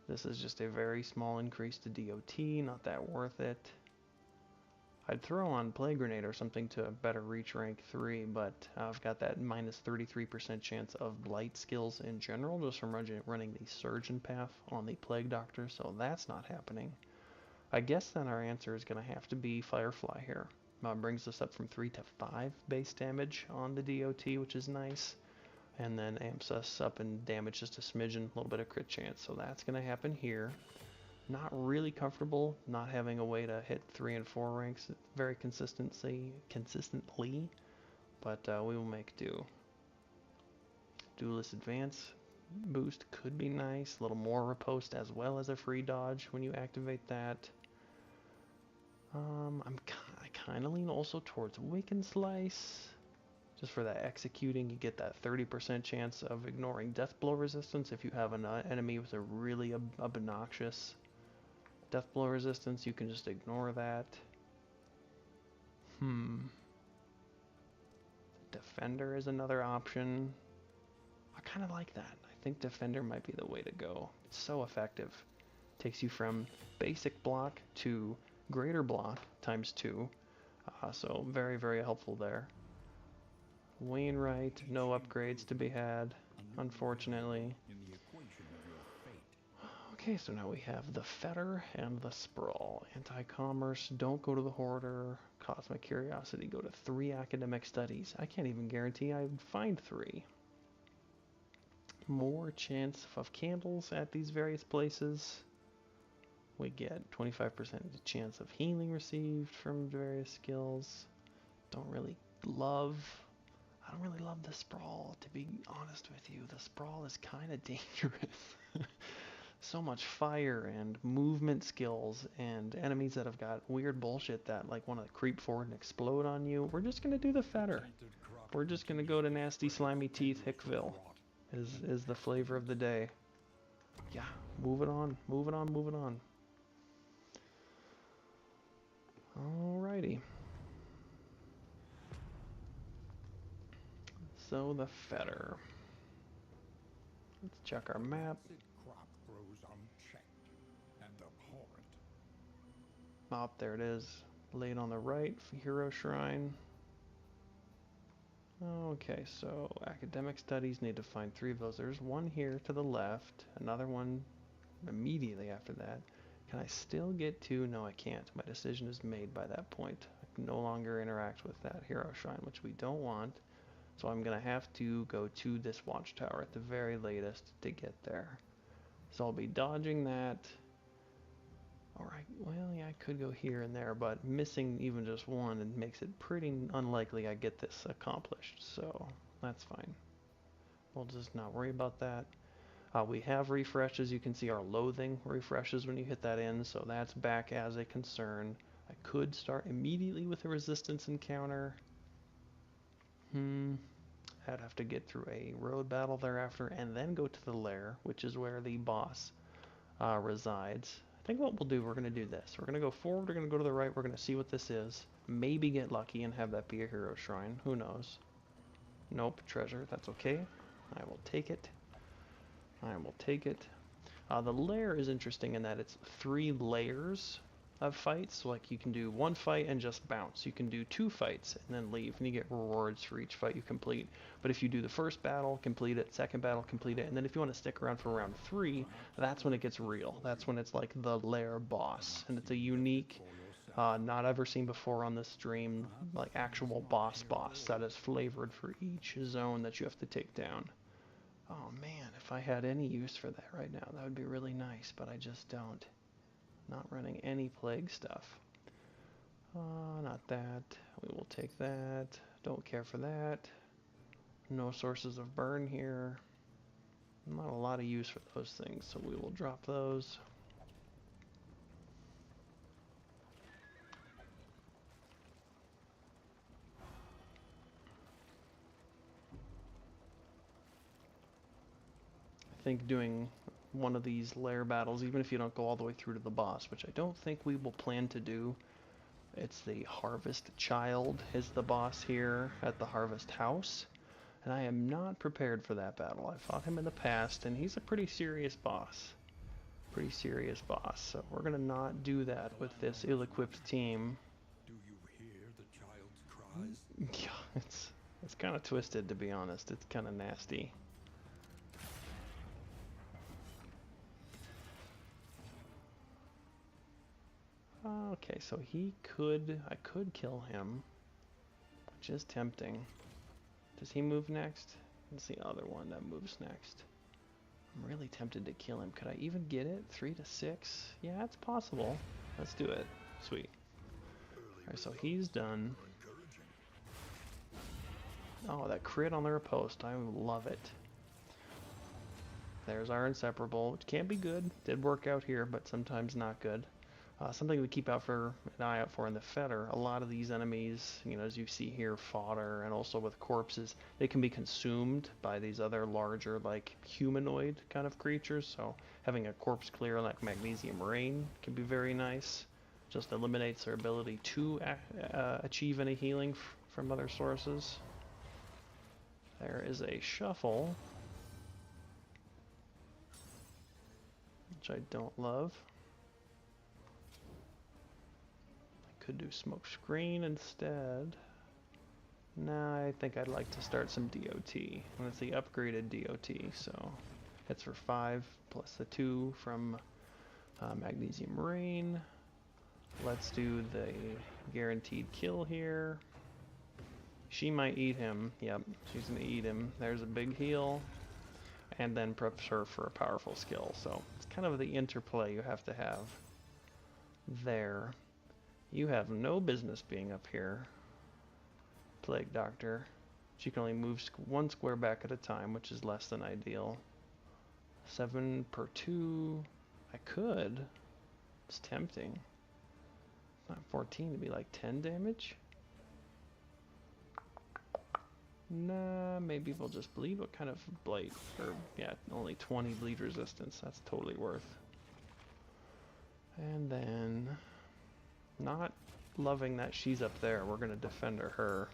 This is just a very small increase to DOT, not that worth it. I'd throw on Plague Grenade or something to better reach rank 3, but I've got that -33% chance of Blight skills in general, just from running the Surgeon path on the Plague Doctor, so that's not happening. I guess then our answer is going to have to be Firefly here. Brings us up from 3 to 5 base damage on the DOT, which is nice, and then amps us up in damage just a smidgen, a little bit of crit chance, so that's going to happen here. Not really comfortable not having a way to hit 3 and 4 ranks very consistently, but we will make do. Duelist Advance boost could be nice, a little more riposte as well as a free dodge when you activate that. I kind of lean also towards Wicked Slice. Just for that executing, you get that 30% chance of ignoring death blow resistance if you have an enemy with a really obnoxious death blow resistance. You can just ignore that. Defender is another option. I kind of like that. I think Defender might be the way to go. It's so effective. Takes you from basic block to greater block times 2. So very, very helpful there. Wainwright, no upgrades to be had, unfortunately. Okay, so now we have the Fetter and the Sprawl. Anti-commerce, don't go to the Hoarder. Cosmic Curiosity, go to 3 academic studies. I can't even guarantee I'd find 3. More chance of candles at these various places. We get 25% chance of healing received from various skills. I don't really love the Sprawl, to be honest with you. The Sprawl is kind of dangerous. so much fire and movement skills and enemies that have got weird bullshit that like want to creep forward and explode on you. We're just gonna do the fetter. We're just gonna go to nasty slimy teeth Hickville is the flavor of the day. Yeah, moving on, moving on, moving on. Alrighty. So the fetter. Let's check our map. Crop grows unchecked and abhorrent. Oh, there it is. Laid on the right, Hero Shrine. Okay, so academic studies need to find 3 of those. There's one here to the left, another one immediately after that. Can I still get to? No, I can't. My decision is made by that point. I can no longer interact with that Hero Shrine, which we don't want. So I'm going to have to go to this watchtower at the very latest to get there. So I'll be dodging that. Alright, well, yeah, I could go here and there, but missing even just one it makes it pretty unlikely I get this accomplished, so that's fine. We'll just not worry about that. We have refreshes. You can see our loathing refreshes when you hit that in, so that's back as a concern. I could start immediately with a resistance encounter. I'd have to get through a road battle thereafter and then go to the lair, which is where the boss resides. I think what we'll do, we're going to do this. We're going to go forward, we're going to go to the right, we're going to see what this is. Maybe get lucky and have that be a hero shrine. Who knows? Nope, treasure. That's okay. I will take it. I will take it. The lair is interesting in that it's 3 layers of fights. So like you can do 1 fight and just bounce. You can do 2 fights and then leave, and you get rewards for each fight you complete. But if you do the first battle, complete it, second battle, complete it, and then if you want to stick around for round 3, that's when it gets real. That's when it's like the lair boss, and it's a unique, not ever seen before on this stream, like actual boss that is flavored for each zone that you have to take down. Oh man, if I had any use for that right now, that would be really nice, but I just don't. Not running any plague stuff. Not that. We will take that. Don't care for that. No sources of burn here. Not a lot of use for those things, so we will drop those. I think doing one of these lair battles, even if you don't go all the way through to the boss, which I don't think we will plan to do. It's the Harvest Child is the boss here at the Harvest House, and I am not prepared for that battle. I fought him in the past, and he's a pretty serious boss. Pretty serious boss, so we're gonna not do that with this ill-equipped team. Do you hear the child's cries? Yeah, it's kind of twisted, to be honest. It's kind of nasty. Okay, so I could kill him, which is tempting. Does he move next? It's the other one that moves next. I'm really tempted to kill him. Could I even get it? 3 to 6? Yeah, it's possible. Let's do it. Sweet. Alright, so he's done. Oh, that crit on the riposte. I love it. There's our inseparable, which can be good. Did work out here, but sometimes not good. Something to keep an eye out for in the fetter. A lot of these enemies, as you see here, fodder, and also with corpses, they can be consumed by these other larger, like humanoid kind of creatures. So having a corpse clear like Magnesium Rain can be very nice. Just eliminates their ability to achieve any healing from other sources. There is a shuffle, which I don't love. Could do smoke screen instead. Nah, I think I'd like to start some DOT. And it's the upgraded DOT, so hits for 5 plus the 2 from Magnesium Rain. Let's do the guaranteed kill here. She might eat him. Yep, she's gonna eat him. There's a big heal. And then preps her for a powerful skill. So it's kind of the interplay you have to have there. You have no business being up here, Plague Doctor. She can only move 1 square back at a time, which is less than ideal. 7 per 2. I could. It's tempting. Not 14 to be like 10 damage. Nah, maybe we'll just bleed. What kind of blight? Or, yeah, only 20 bleed resistance. That's totally worth. And then, not loving that she's up there. We're going to defend her.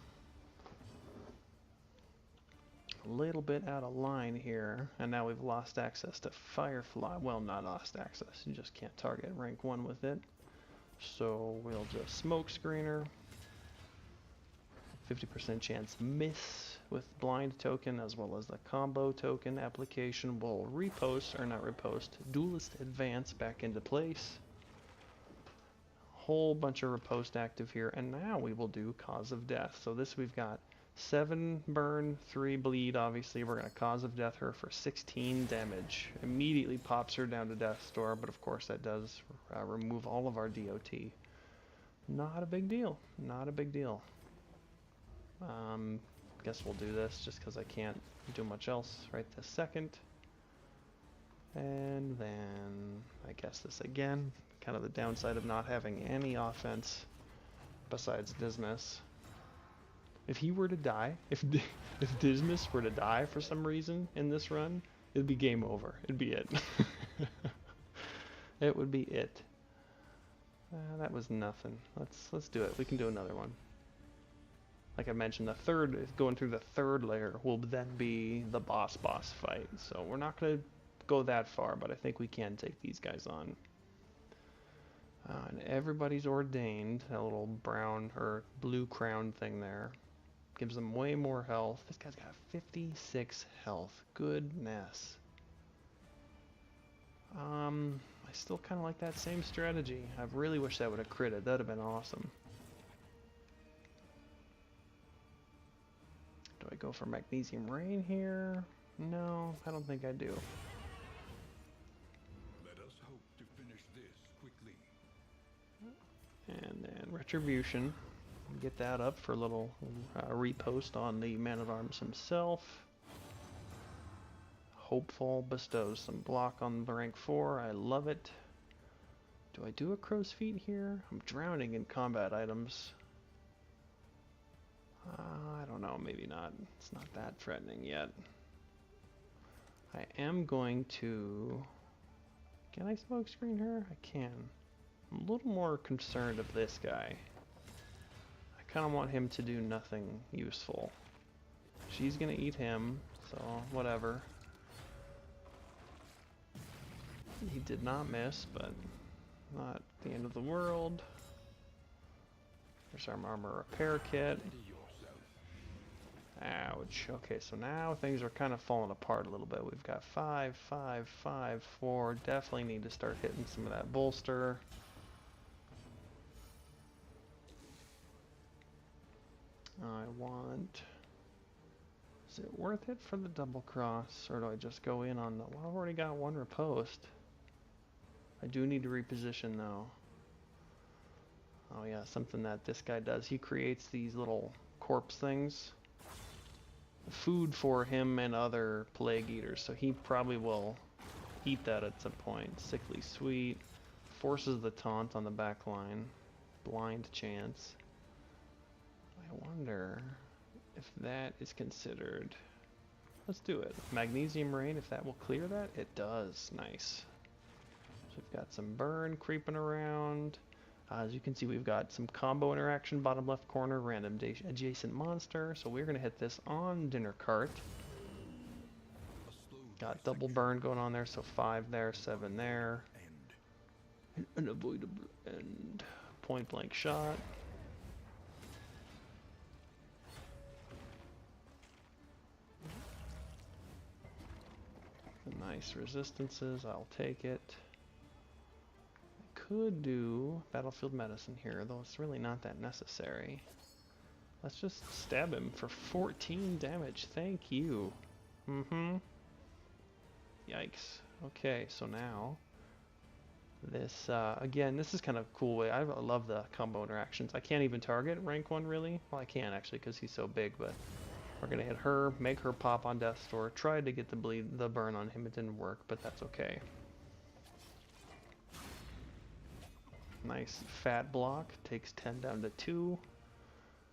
A little bit out of line here. And now we've lost access to Firefly. Well, not lost access. You just can't target rank 1 with it. So we'll just smoke screener. 50% chance miss with blind token, as well as the combo token application will repost, or not repost, duelist advance back into place. Whole bunch of repost active here, and now we will do cause of death. So this we've got 7 burn, 3 bleed. Obviously we're going to cause of death her for 16 damage. Immediately pops her down to death's door, but of course that does remove all of our DOT. Not a big deal. Not a big deal. Guess we'll do this just because I can't do much else right this second. And then I guess this again. Kind of the downside of not having any offense besides Dismas. If he were to die, if Dismas were to die for some reason in this run, it'd be game over. It'd be it. It would be it. That was nothing. Let's do it. We can do another one. Like I mentioned, going through the third layer will then be the boss fight. So we're not going to go that far, but I think we can take these guys on. And everybody's ordained. That little brown or blue crown thing there gives them way more health. This guy's got 56 health. Goodness. I still kind of like that same strategy. I really wish that would have critted. That would have been awesome. Do I go for Magnesium Rain here? No, I don't think I do. Let us hope to finish this quickly. And then Retribution. Get that up for a little repost on the Man-at-Arms himself. Hopeful bestows some block on the rank 4. I love it. Do I do a crow's feet here? I'm drowning in combat items. I don't know, maybe not. It's not that threatening yet. I am going to... Can I smoke screen her? I can. I'm a little more concerned of this guy. I kind of want him to do nothing useful. She's gonna eat him, so whatever. He did not miss, but not the end of the world. There's our armor repair kit. Ouch. Okay, so now things are kind of falling apart a little bit. We've got 5, 5, 5, 4. Definitely need to start hitting some of that bolster. I want... Is it worth it for the double cross, or do I just go in on the... Well, I've already got one riposte. I do need to reposition, though. Oh yeah, something that this guy does. He creates these little corpse things. Food for him and other plague eaters, so he probably will eat that at some point. Sickly Sweet. Forces the taunt on the back line. Blind Chance. I wonder if that is considered... Let's do it. Magnesium Rain, if that will clear that? It does. Nice. So we've got some burn creeping around. As you can see, we've got some combo interaction, bottom left corner, random adjacent monster. So we're going to hit this on Dinner Cart. Got double burn going on there, so 5 there, 7 there. An unavoidable end. Point blank shot. Nice resistances, I'll take it. Could do Battlefield Medicine here, though it's really not that necessary. Let's just stab him for 14 damage. Thank you. Yikes. Okay, so now this again, this is kind of a cool way. I love the combo interactions. I can't even target rank 1 really. Well, I can actually because he's so big, but We're gonna hit her, make her pop on Death's Door. Tried to get the burn on him, it didn't work, but that's okay. Nice fat block, takes 10 down to 2.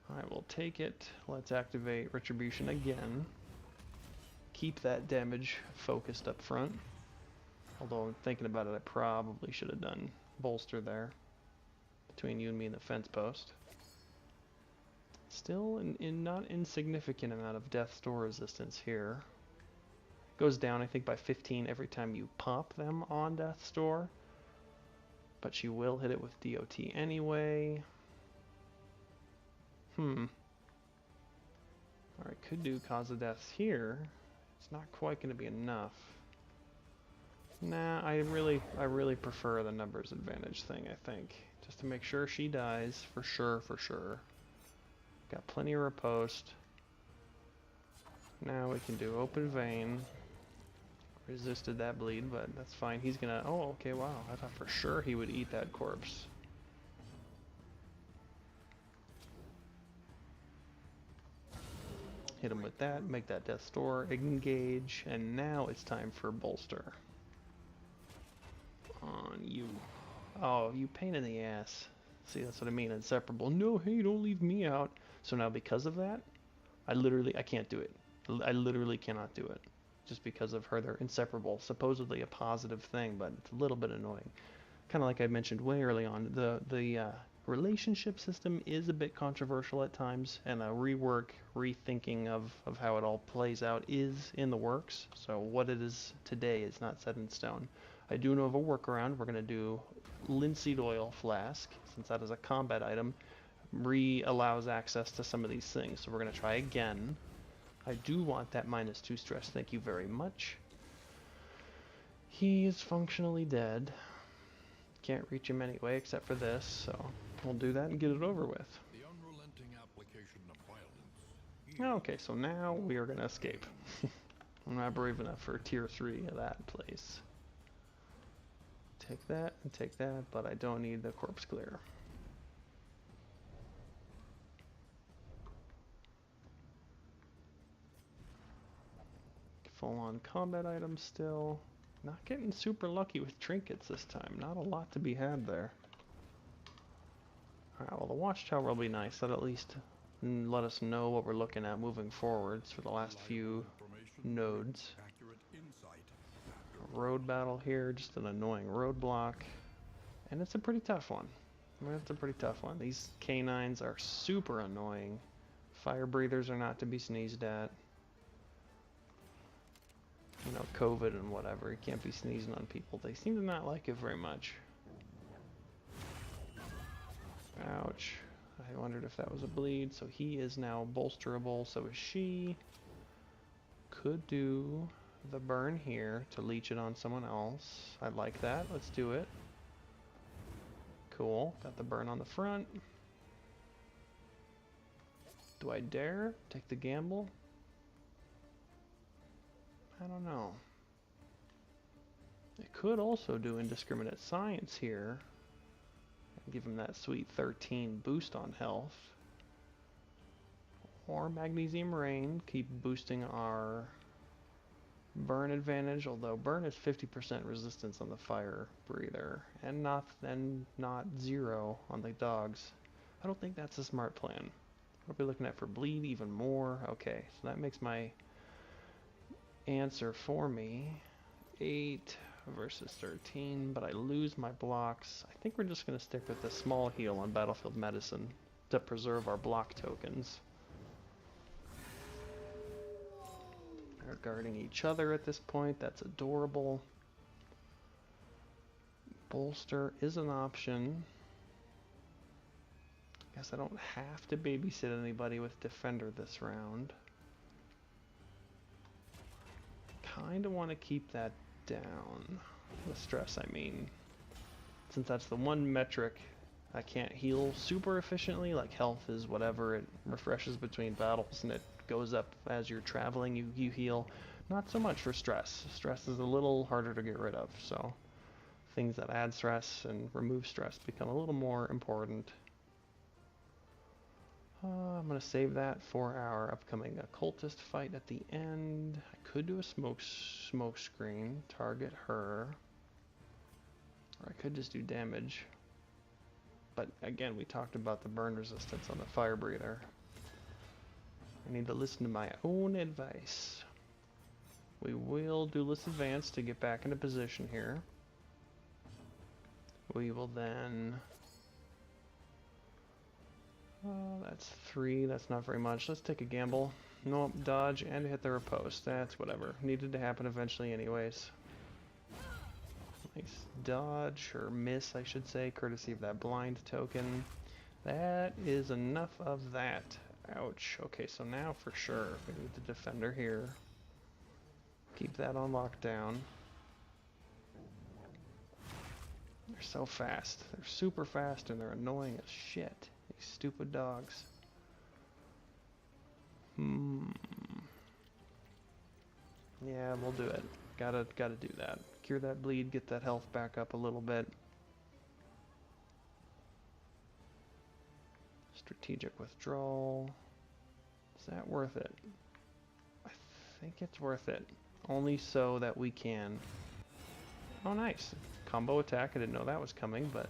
I will take it. Let's activate Retribution again. Keep that damage focused up front. Although I'm thinking about it, I probably should have done bolster there. Between you and me and the fence post. Still in not insignificant amount of Death's Door resistance here. Goes down I think by 15 every time you pop them on Death's Door. But she will hit it with DOT anyway. Alright, could do Cause of Deaths here. It's not quite going to be enough. Nah, I really prefer the numbers advantage thing, I think. Just to make sure she dies, for sure. Got plenty of riposte. Now we can do Open Vein. Resisted that bleed, but that's fine. He's gonna... Oh, okay, wow. I thought for sure he would eat that corpse. Hit him with that, make that Death's Door, engage, and now it's time for bolster. On you. Oh, you pain in the ass. See, that's what I mean, inseparable. No, hey, don't leave me out. So now because of that, I can't do it. I literally cannot do it. Just because of her, they're inseparable. Supposedly a positive thing, but it's a little bit annoying. Kind of like I mentioned way early on, the relationship system is a bit controversial at times, and a rethinking of how it all plays out is in the works. So what it is today is not set in stone. I do know of a workaround. We're going to do linseed oil flask, since that is a combat item, allows access to some of these things. So we're going to try again. I do want that -2 stress, thank you very much. He is functionally dead. Can't reach him anyway except for this, so we'll do that and get it over with. The unrelenting application of violence. Okay, so now we are going to escape. I'm not brave enough for tier 3 of that place. Take that and take that, but I don't need the corpse clear. Full on combat items still. Not getting super lucky with trinkets this time. Not a lot to be had there. Alright, well the watchtower will be nice. That'll at least let us know what we're looking at moving forwards for the last few nodes. Road battle here, just an annoying roadblock. And it's a pretty tough one. I mean, it's a pretty tough one. These canines are super annoying. Fire breathers are not to be sneezed at. You know, COVID and whatever. You can't be sneezing on people. They seem to not like it very much. Ouch. I wondered if that was a bleed. So he is now bolsterable. So is she. Could do the burn here to leech it on someone else. I like that. Let's do it. Cool. Got the burn on the front. Do I dare take the gamble? I don't know. It could also do indiscriminate science here. And give him that sweet 13 boost on health. Or magnesium rain. Keep boosting our burn advantage, although burn is 50% resistance on the fire breather. And not 0 on the dogs. I don't think that's a smart plan. What are we looking at for bleed? Even more? Okay, so that makes my answer for me 8 versus 13, but I lose my blocks. I think we're just going to stick with the small heal on Battlefield Medicine to preserve our block tokens. They're guarding each other at this point. That's adorable. Bolster is an option. Guess I don't have to babysit anybody with Defender this round. Kind of want to keep that down. The stress, I mean. Since that's the one metric I can't heal super efficiently, like health is whatever, it refreshes between battles and it goes up as you're traveling, you heal. Not so much for stress. Stress is a little harder to get rid of, so things that add stress and remove stress become a little more important. I'm going to save that for our upcoming occultist fight at the end. I could do a smoke screen, target her, or I could just do damage. But again, we talked about the burn resistance on the fire breather. I need to listen to my own advice. We will duelist advance to get back into position here. We will then... that's 3, that's not very much. Let's take a gamble. Nope, dodge and hit the riposte. That's whatever. Needed to happen eventually anyways. Nice dodge, or miss I should say, courtesy of that blind token. That is enough of that. Ouch. Okay, so now for sure, we need the defender here. Keep that on lockdown. They're so fast. They're super fast and they're annoying as shit. These stupid dogs. Yeah, we'll do it. Gotta do that. Cure that bleed, get that health back up a little bit. Strategic withdrawal. Is that worth it? I think it's worth it. Only so that we can... Oh, nice. Combo attack. I didn't know that was coming, but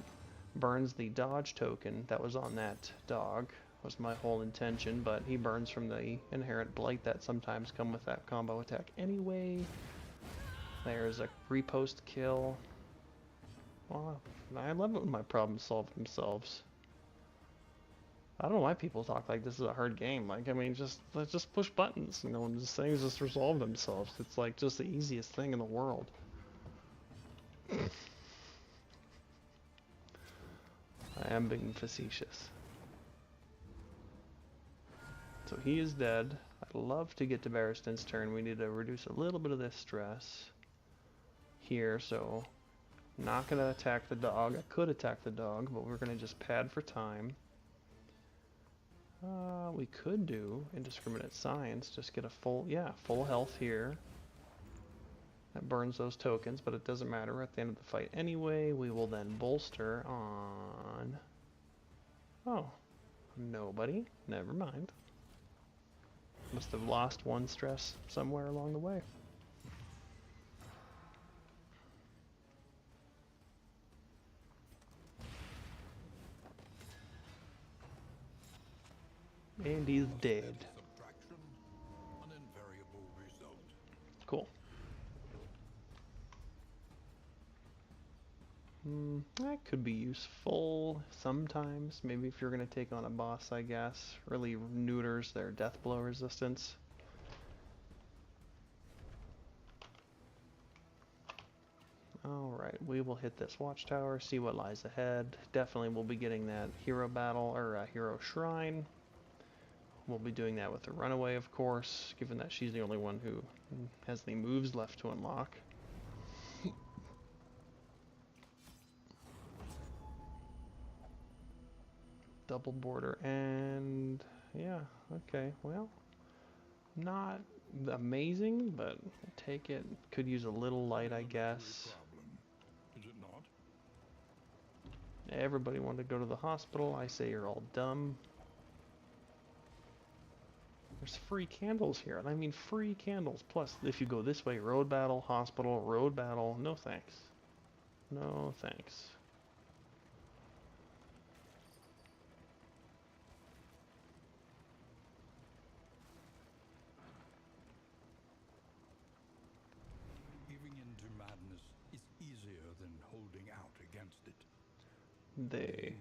burns the dodge token that was on that dog. Was my whole intention, but he burns from the inherent blight that sometimes come with that combo attack anyway. There's a repost kill. Well, I love it when my problems solve themselves. I don't know why people talk like this is a hard game. Like, I mean, let's just push buttons, you know, and these things just resolve themselves. It's like just the easiest thing in the world. I am being facetious. So he is dead. I'd love to get to Barristan's turn. We need to reduce a little bit of this stress here, so not gonna attack the dog. I could attack the dog, but we're gonna just pad for time. We could do indiscriminate science, just get a full health here. That burns those tokens, but it doesn't matter. We're at the end of the fight anyway. We will then bolster on... Oh, nobody. Never mind. Must have lost one stress somewhere along the way. And he's dead. Subtraction, an invariable result. Cool. That could be useful sometimes. Maybe if you're going to take on a boss, I guess. Really neuters their death blow resistance. Alright, we will hit this watchtower, see what lies ahead. Definitely we'll be getting that hero battle, or hero shrine. We'll be doing that with the runaway, of course, given that she's the only one who has any moves left to unlock. Double border, and yeah, okay, well, not amazing, but take it. Could use a little light, I guess. Is it not? Everybody wanted to go to the hospital. I say you're all dumb. There's free candles here, and I mean free candles. Plus, if you go this way, road battle, hospital, road battle, no thanks. No thanks. Giving in to madness is easier than holding out against it. They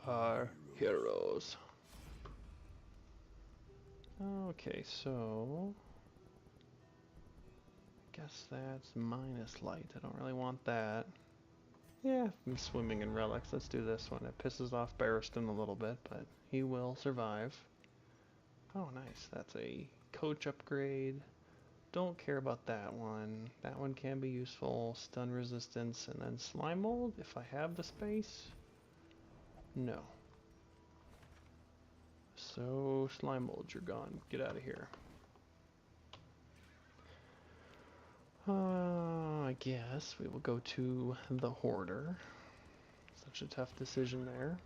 are heroes. Okay, so guess that's minus light. I don't really want that. Yeah, I'm swimming in relics. Let's do this one. It pisses off Barristan a little bit, but he will survive. Oh, nice. That's a coach upgrade. Don't care about that one. That one can be useful. Stun resistance, and then slime mold if I have the space. No. So, slime mold, you're gone. Get out of here. I guess we will go to the Hoarder. Such a tough decision there.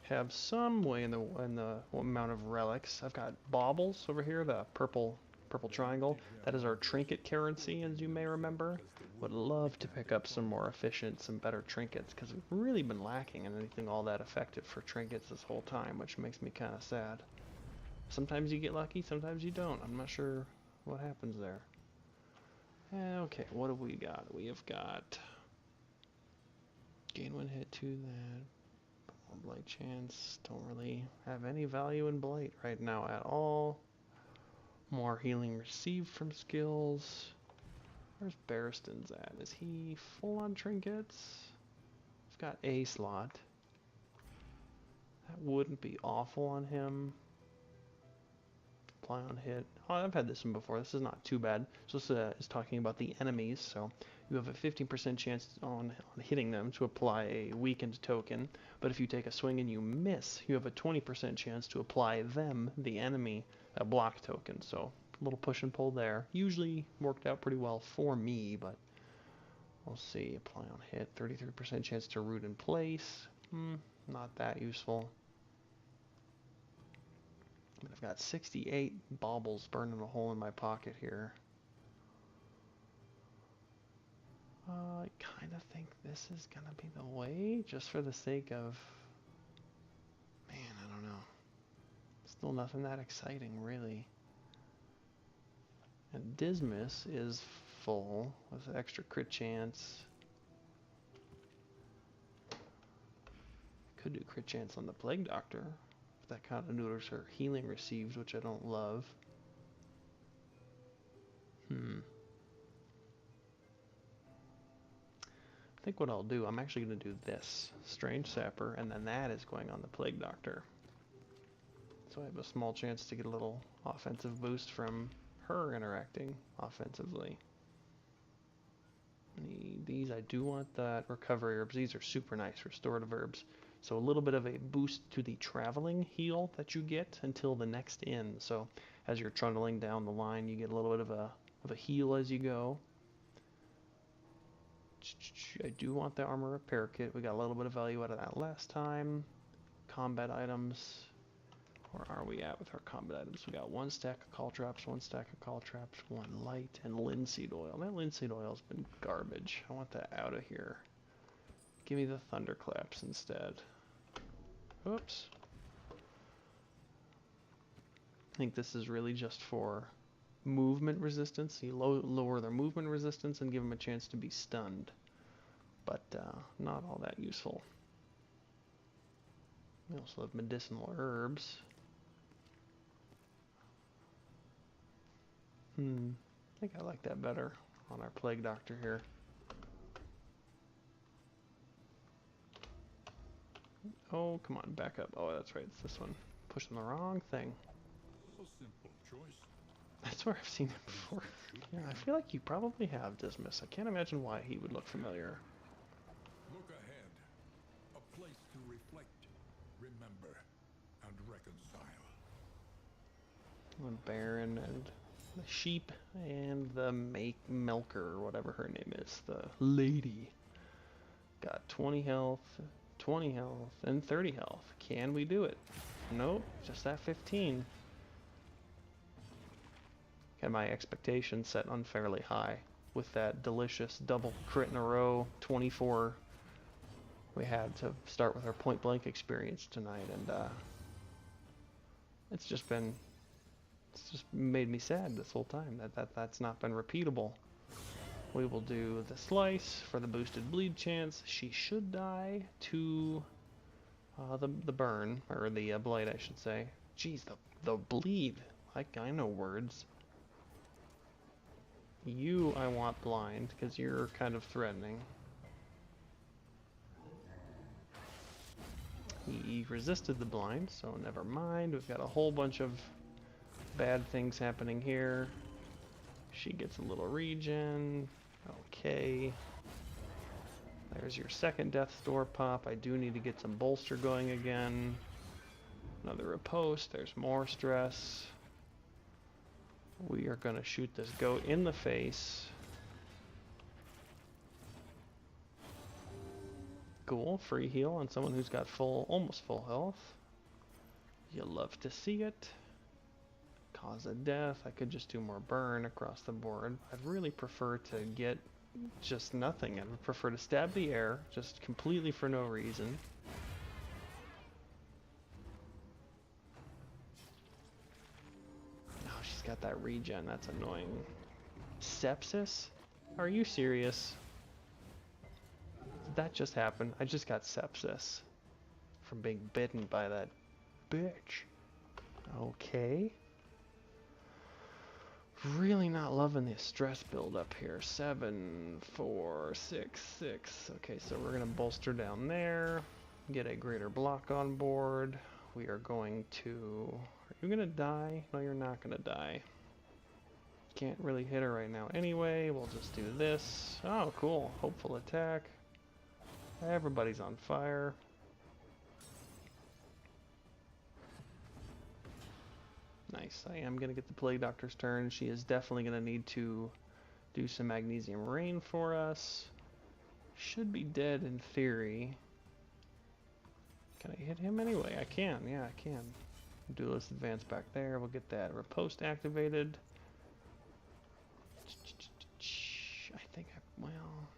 have some way in the amount of relics. I've got baubles over here, the purple triangle. That is our trinket currency, as you may remember. Would love to pick up some more efficient, some better trinkets, because we've really been lacking in anything all that effective for trinkets this whole time, which makes me kind of sad. Sometimes you get lucky, sometimes you don't. I'm not sure what happens there. Okay, what have we got? We have got gain 1 hit to that. Blight chance. Don't really have any value in Blight right now at all. More healing received from skills. Where's Barristan's at? Is he full on trinkets? I've got a slot. That wouldn't be awful on him. Apply on hit. Oh, I've had this one before. This is not too bad. So this is talking about the enemies. So you have a 15% chance on hitting them to apply a weakened token. But if you take a swing and you miss, you have a 20% chance to apply them, the enemy, a block token. So a little push and pull there. Usually worked out pretty well for me, but we'll see. Apply on hit. 33% chance to root in place. Not that useful. I've got 68 baubles burning a hole in my pocket here. I kind of think this is going to be the way, just for the sake of... Man, I don't know. Still nothing that exciting, really. And Dismas is full with extra crit chance. Could do crit chance on the Plague Doctor. That kind of neuters her healing received, which I don't love. I think what I'll do, I'm actually going to do this. Strange Sapper, and then that is going on the Plague Doctor. So I have a small chance to get a little offensive boost from her interacting offensively. These, I do want that recovery herbs. These are super nice restorative herbs. So a little bit of a boost to the traveling heal that you get until the next inn. So as you're trundling down the line, you get a little bit of a heal as you go. I do want the armor repair kit. We got a little bit of value out of that last time. Combat items. Where are we at with our combat items? We got 1 stack of call traps, 1 stack of call traps, 1 light, and linseed oil. That linseed oil's been garbage. I want that out of here. Give me the thunderclaps instead. Oops. I think this is really just for movement resistance. You lower their movement resistance and give them a chance to be stunned. But not all that useful. We also have medicinal herbs. I think I like that better on our Plague Doctor here. Oh, come on, back up. Oh, that's right, it's this one. Pushing the wrong thing. A simple choice. That's where I've seen it before. Yeah, I feel like you probably have Dismas. I can't imagine why he would look familiar. Look ahead. A place to reflect, remember, and reconcile. One Baron and the sheep and the milker, or whatever her name is, the lady. Got 20 health, 20 health, and 30 health. Can we do it? Nope, just that 15. Had my expectations set unfairly high with that delicious double crit in a row, 24. We had to start with our point blank experience tonight, and it's just made me sad this whole time that's not been repeatable. We will do the slice for the boosted bleed chance. She should die to the burn, or the blight, I should say. Jeez, the bleed. I know words. You, I want blind, because you're kind of threatening. He resisted the blind, so never mind. We've got a whole bunch of bad things happening here. She gets a little regen. Okay. There's your second Death's Door pop. I do need to get some bolster going again. Another riposte. There's more stress. We are going to shoot this goat in the face. Cool, free heal on someone who's got almost full health. You love to see it. Cause of death. I could just do more burn across the board. I'd really prefer to get just nothing. I would prefer to stab the air, just completely for no reason. Oh, she's got that regen. That's annoying. Sepsis? Are you serious? Did that just happen? I just got sepsis from being bitten by that bitch. Okay. Really not loving the stress build up here. 7, 4, 6, 6. Okay, so we're gonna bolster down there, get a greater block on board. We are going to... Are you gonna die? No, you're not gonna die. Can't really hit her right now anyway. We'll just do this. Oh, cool. Hopeful attack. Everybody's on fire. Nice. I am going to get the Plague Doctor's turn. She is definitely going to need to do some Magnesium Rain for us. Should be dead in theory. Can I hit him anyway? I can. Yeah, I can. Duelist advance back there. We'll get that riposte activated. I think well,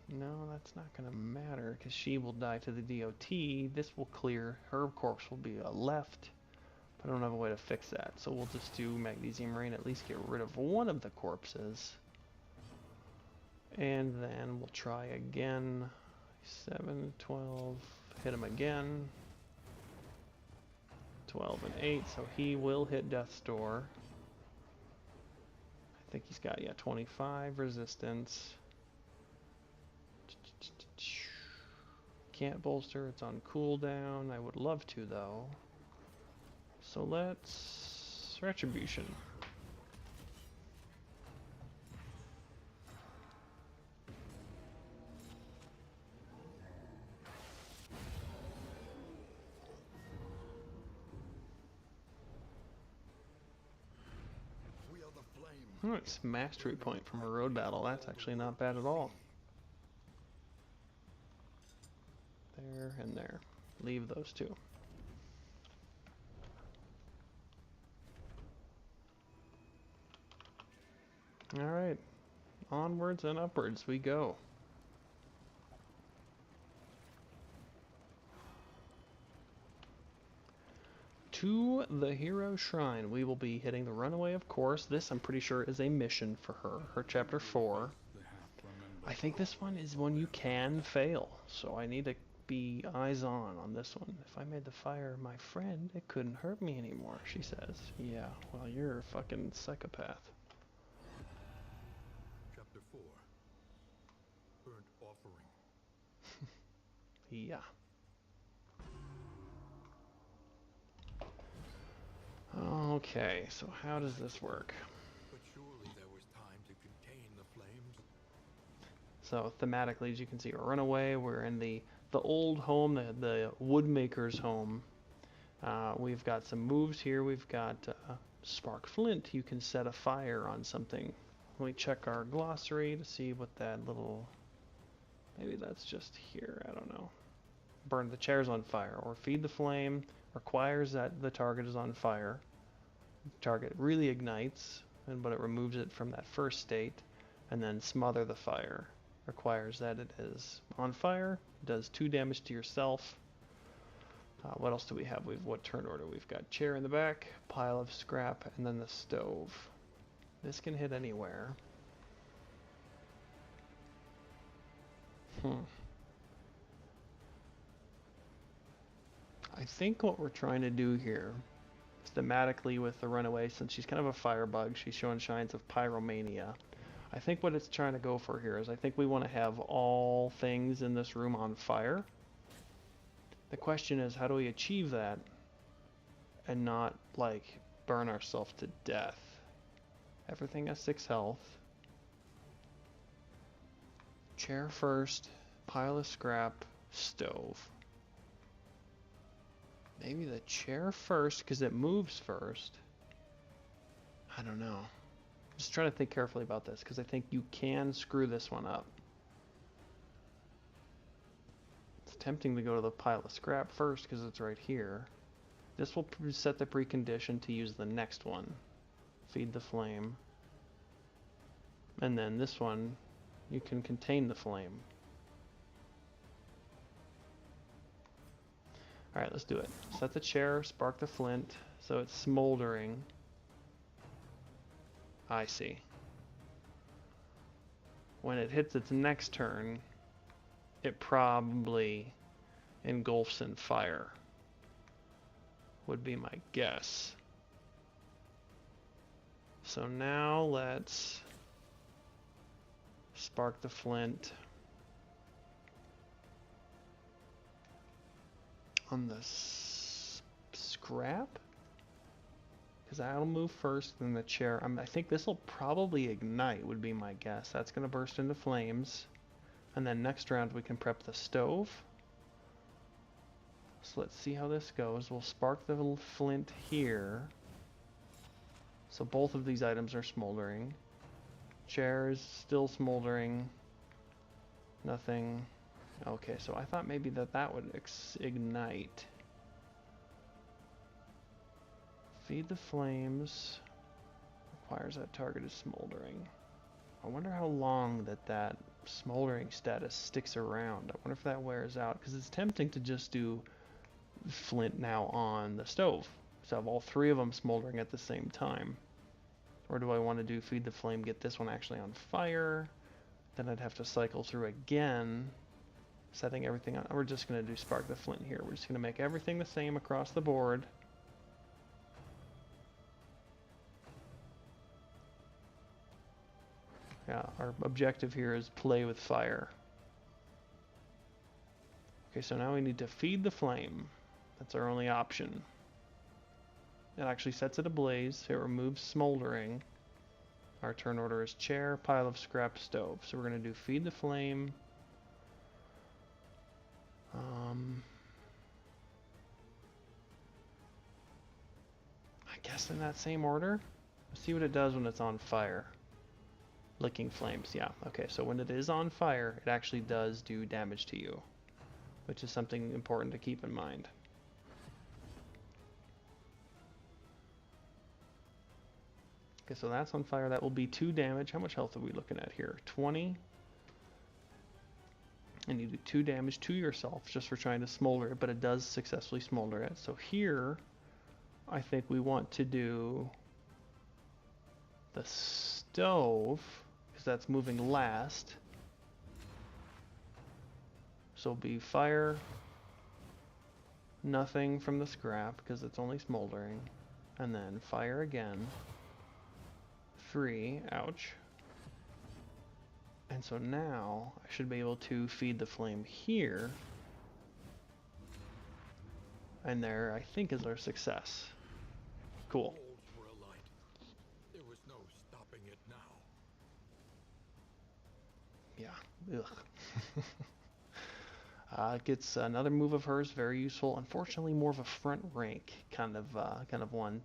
no, that's not going to matter because she will die to the DOT. This will clear. Her corpse will be left. I don't have a way to fix that, so we'll just do Magnesium Rain, at least get rid of one of the corpses. And then we'll try again. 7, 12, hit him again. 12 and 8, so he will hit Death's Door. I think he's got, yeah, 25 resistance. Can't bolster, it's on cooldown. I would love to, though. So let's... Retribution. We are the flame. Nice mastery point from a road battle. That's actually not bad at all. There and there. Leave those two. Alright, onwards and upwards we go. To the Hero Shrine, we will be hitting the Runaway, of course. This, I'm pretty sure, is a mission for her chapter 4. I think this one is one you can fail, so I need to be eyes on this one. If I made the fire my friend, it couldn't hurt me anymore, she says. Yeah, well, you're a fucking psychopath. Chapter 4. Burnt offering. Yeah. Okay, so how does this work? But surely there was time to contain the flames. So thematically, as you can see, we're Runaway. We're in the old home, the woodmaker's home. We've got some moves here. We've got Spark Flint. You can set a fire on something. We check our glossary to see what that little... Maybe that's just here. I don't know. Burn the chairs on fire or feed the flame. Requires that the target is on fire. The target really ignites, but it removes it from that first state. And then smother the fire. Requires that it is on fire. Does 2 damage to yourself. What else do we have? What turn order? We've got chair in the back, pile of scrap, and then the stove. This can hit anywhere. I think what we're trying to do here, thematically with the Runaway, since she's kind of a firebug, she's showing signs of pyromania. I think what it's trying to go for here is I think we want to have all things in this room on fire. The question is, how do we achieve that and not, like, burn ourselves to death? Everything has 6 health. Chair first, pile of scrap, stove. Maybe the chair first, because it moves first. I don't know. I'm just trying to think carefully about this, because I think you can screw this one up. Let's tempting to go to the pile of scrap first because it's right here. This will set the precondition to use the next one. Feed the flame. And then this one, you can contain the flame. Alright, let's do it. Set the chair, spark the flint, so it's smoldering. I see. When it hits its next turn, it probably engulfs in fire. Would be my guess. So now let's spark the flint on the scrap, because that'll move first, then the chair. I think this will probably ignite, would be my guess. That's going to burst into flames, and then next round we can prep the stove. So let's see how this goes. We'll spark the little flint here. So both of these items are smoldering. Chair is still smoldering. Nothing. Okay, so I thought maybe that would ignite. Feed the flames. Requires that target is smoldering. I wonder how long that smoldering status sticks around. I wonder if that wears out, because it's tempting to just do flint now on the stove, so have all three of them smoldering at the same time. Or do I want to do feed the flame, get this one actually on fire, then I'd have to cycle through again, setting everything on. We're just going to do spark the flint here. We're just going to make everything the same across the board. Yeah, our objective here is play with fire. Okay, so now we need to feed the flame. That's our only option. It actually sets it ablaze. It removes smoldering. Our turn order is chair, pile of scrap, stove. So we're going to do feed the flame. I guess in that same order. Let's see what it does when it's on fire. Licking flames, yeah. Okay, so when it is on fire, it actually does do damage to you, which is something important to keep in mind. Okay, so that's on fire. That will be 2 damage. How much health are we looking at here? 20. And you do 2 damage to yourself just for trying to smolder it, but it does successfully smolder it. So here, I think we want to do the stove, because that's moving last. So it'll be fire, nothing from the scrap, because it's only smoldering, and then fire again. 3, ouch. And so now I should be able to feed the flame here. And there, I think, is our success. Cool. For a light. There was no stopping it now. Yeah. Ugh. Gets another move of hers, very useful. Unfortunately, more of a front rank kind of one.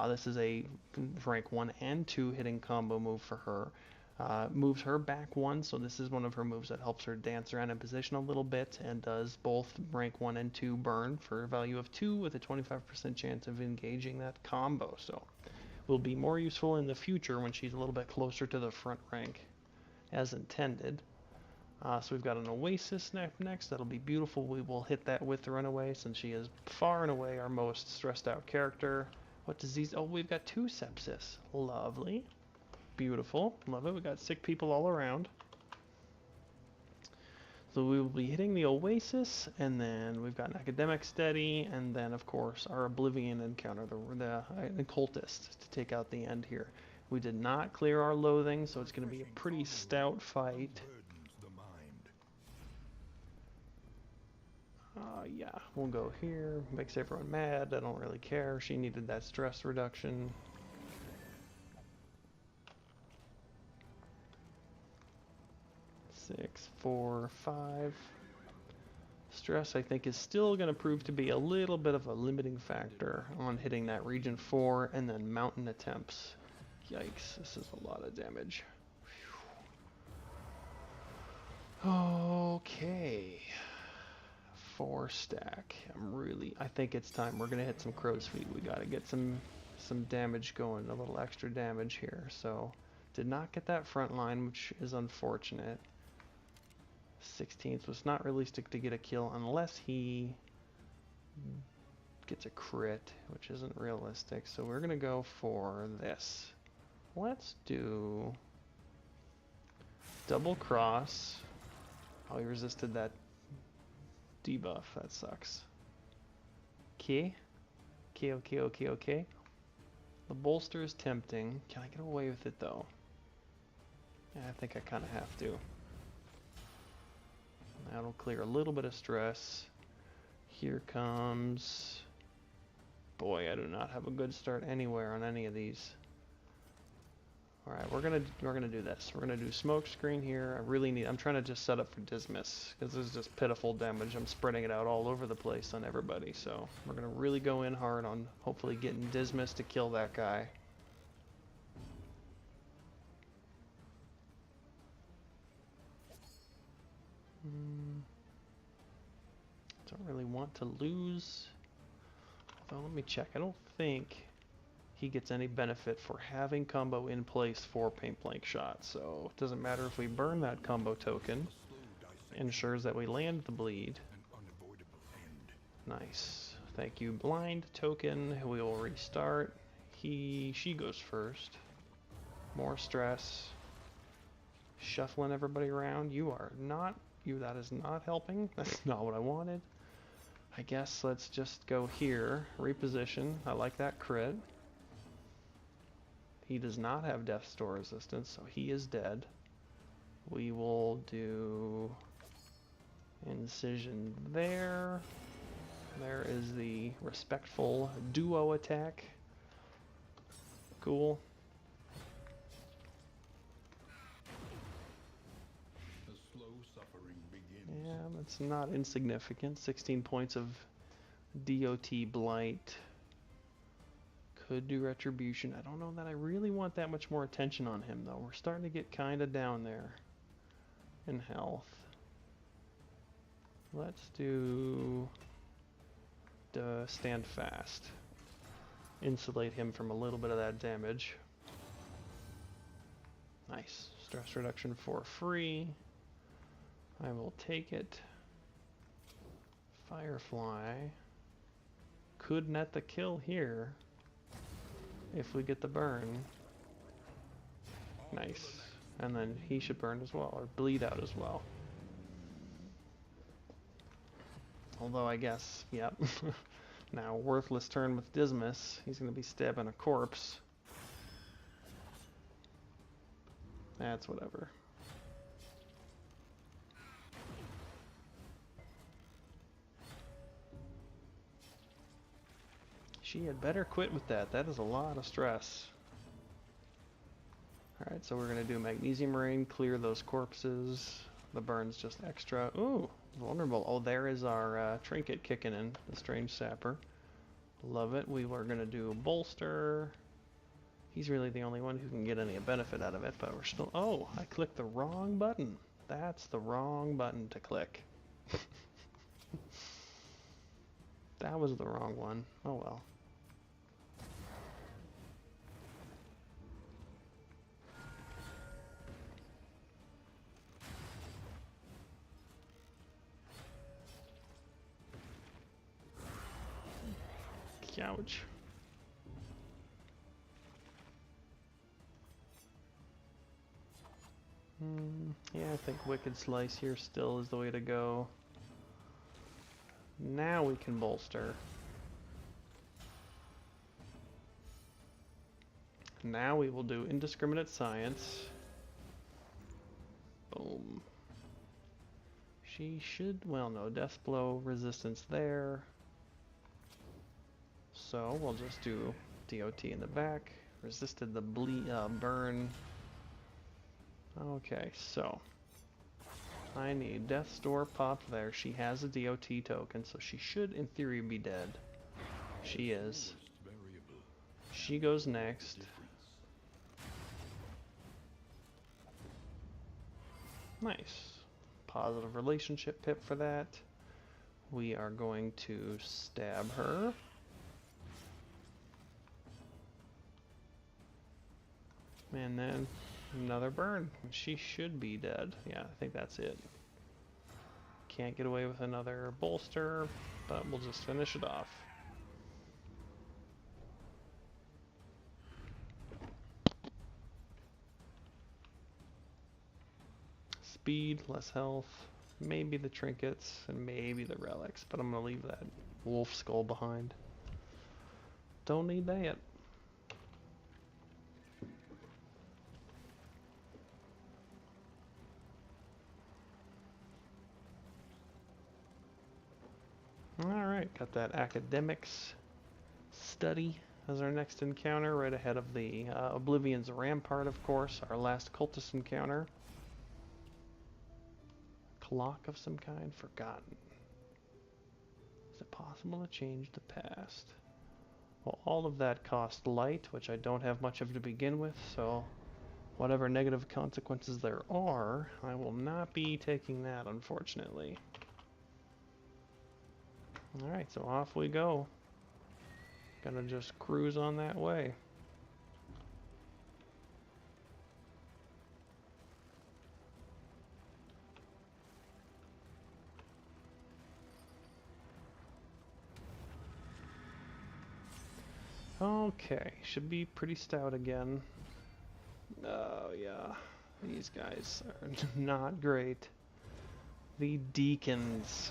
This is a rank 1 and 2 hitting combo move for her. Moves her back 1, so this is one of her moves that helps her dance around in position a little bit and does both rank 1 and 2 burn for a value of 2 with a 25% chance of engaging that combo. So will be more useful in the future when she's a little bit closer to the front rank as intended. So we've got an Oasis next. That'll be beautiful. We will hit that with the Runaway since she is far and away our most stressed out character. What disease? Oh, we've got 2 sepsis. Lovely. Beautiful. Love it. We got sick people all around. So we will be hitting the Oasis, and then we've got an Academic Steady, and then, of course, our Oblivion encounter, the Occultist, to take out the end here. We did not clear our Loathing, so it's going to be a pretty stout fight. Yeah, we'll go here. Makes everyone mad. I don't really care. She needed that stress reduction. Six, 4, 5. Stress, I think, is still going to prove to be a little bit of a limiting factor on hitting that region 4 and then mountain attempts. Yikes, this is a lot of damage. Whew. Okay. 4 stack. I think it's time. We're gonna hit some crow's feet. We gotta get some damage going, a little extra damage here. So, did not get that front line, which is unfortunate. 16th was not realistic to get a kill unless he gets a crit, which isn't realistic. So we're gonna go for this. Let's do double cross. Oh, he resisted that debuff. That sucks. Okay. Okay. The bolster is tempting. Can I get away with it though? Yeah, I think I kind of have to. That'll clear a little bit of stress. Here comes... Boy, I do not have a good start anywhere on any of these. Alright, we're gonna do this. We're gonna do smoke screen here. I'm trying to just set up for Dismas, because this is just pitiful damage. I'm spreading it out all over the place on everybody, so we're gonna really go in hard on hopefully getting Dismas to kill that guy. Don't really want to lose. Although, let me check. I don't think he gets any benefit for having combo in place for Paint Blank Shot. So it doesn't matter if we burn that combo token. Ensures that we land the bleed. Nice. Thank you, blind token. We will restart. She goes first. More stress. Shuffling everybody around. That is not helping. That's not what I wanted. I guess let's just go here. Reposition. I like that crit. He does not have Death's Door resistance, so he is dead. We will do Incision there. There is the respectful duo attack. Cool. Yeah, that's not insignificant. 16 points of DOT Blight. Could do Retribution. I don't know that I really want that much more attention on him, though. We're starting to get kind of down there in health. Let's do Stand Fast. Insulate him from a little bit of that damage. Nice. Stress reduction for free. I will take it. Firefly could net the kill here if we get the burn. Nice. And then he should burn as well, or bleed out as well. Although I guess, yep. Now, worthless turn with Dismas. He's going to be stabbing a corpse. That's whatever. She had better quit with that. That is a lot of stress. Alright, so we're going to do Magnesium Rain, clear those corpses. The burn's just extra. Ooh, vulnerable. Oh, there is our trinket kicking in, the Strange Sapper. Love it. We were going to do Bolster. He's really the only one who can get any benefit out of it, but we're still... Oh, I clicked the wrong button. That's the wrong button to click. That was the wrong one. Oh well. Ouch. Yeah, I think Wicked Slice here still is the way to go. Now we can bolster. Now we will do Indiscriminate Science. Boom. She should, well no, Death Blow resistance there. So we'll just do DOT in the back. Resisted the burn. Okay, so I need Death's Door pop there. She has a DOT token, so she should in theory be dead. She is. She goes next. Nice. Positive relationship pip for that. we are going to stab her. And then another burn. She should be dead. Yeah, I think that's it. Can't get away with another bolster, but we'll just finish it off. Speed, less health, maybe the trinkets, and maybe the relics, but I'm gonna leave that wolf skull behind. Don't need that. Alright, got that academics study as our next encounter, right ahead of the Oblivion's Rampart, of course, our last cultist encounter. Clock of some kind, forgotten. Is it possible to change the past? Well, all of that cost light, which I don't have much of to begin with, so whatever negative consequences there are, I will not be taking that, unfortunately. Alright, so off we go. Gonna just cruise on that way. Okay, should be pretty stout again. Oh yeah, these guys are not great. The Deacons.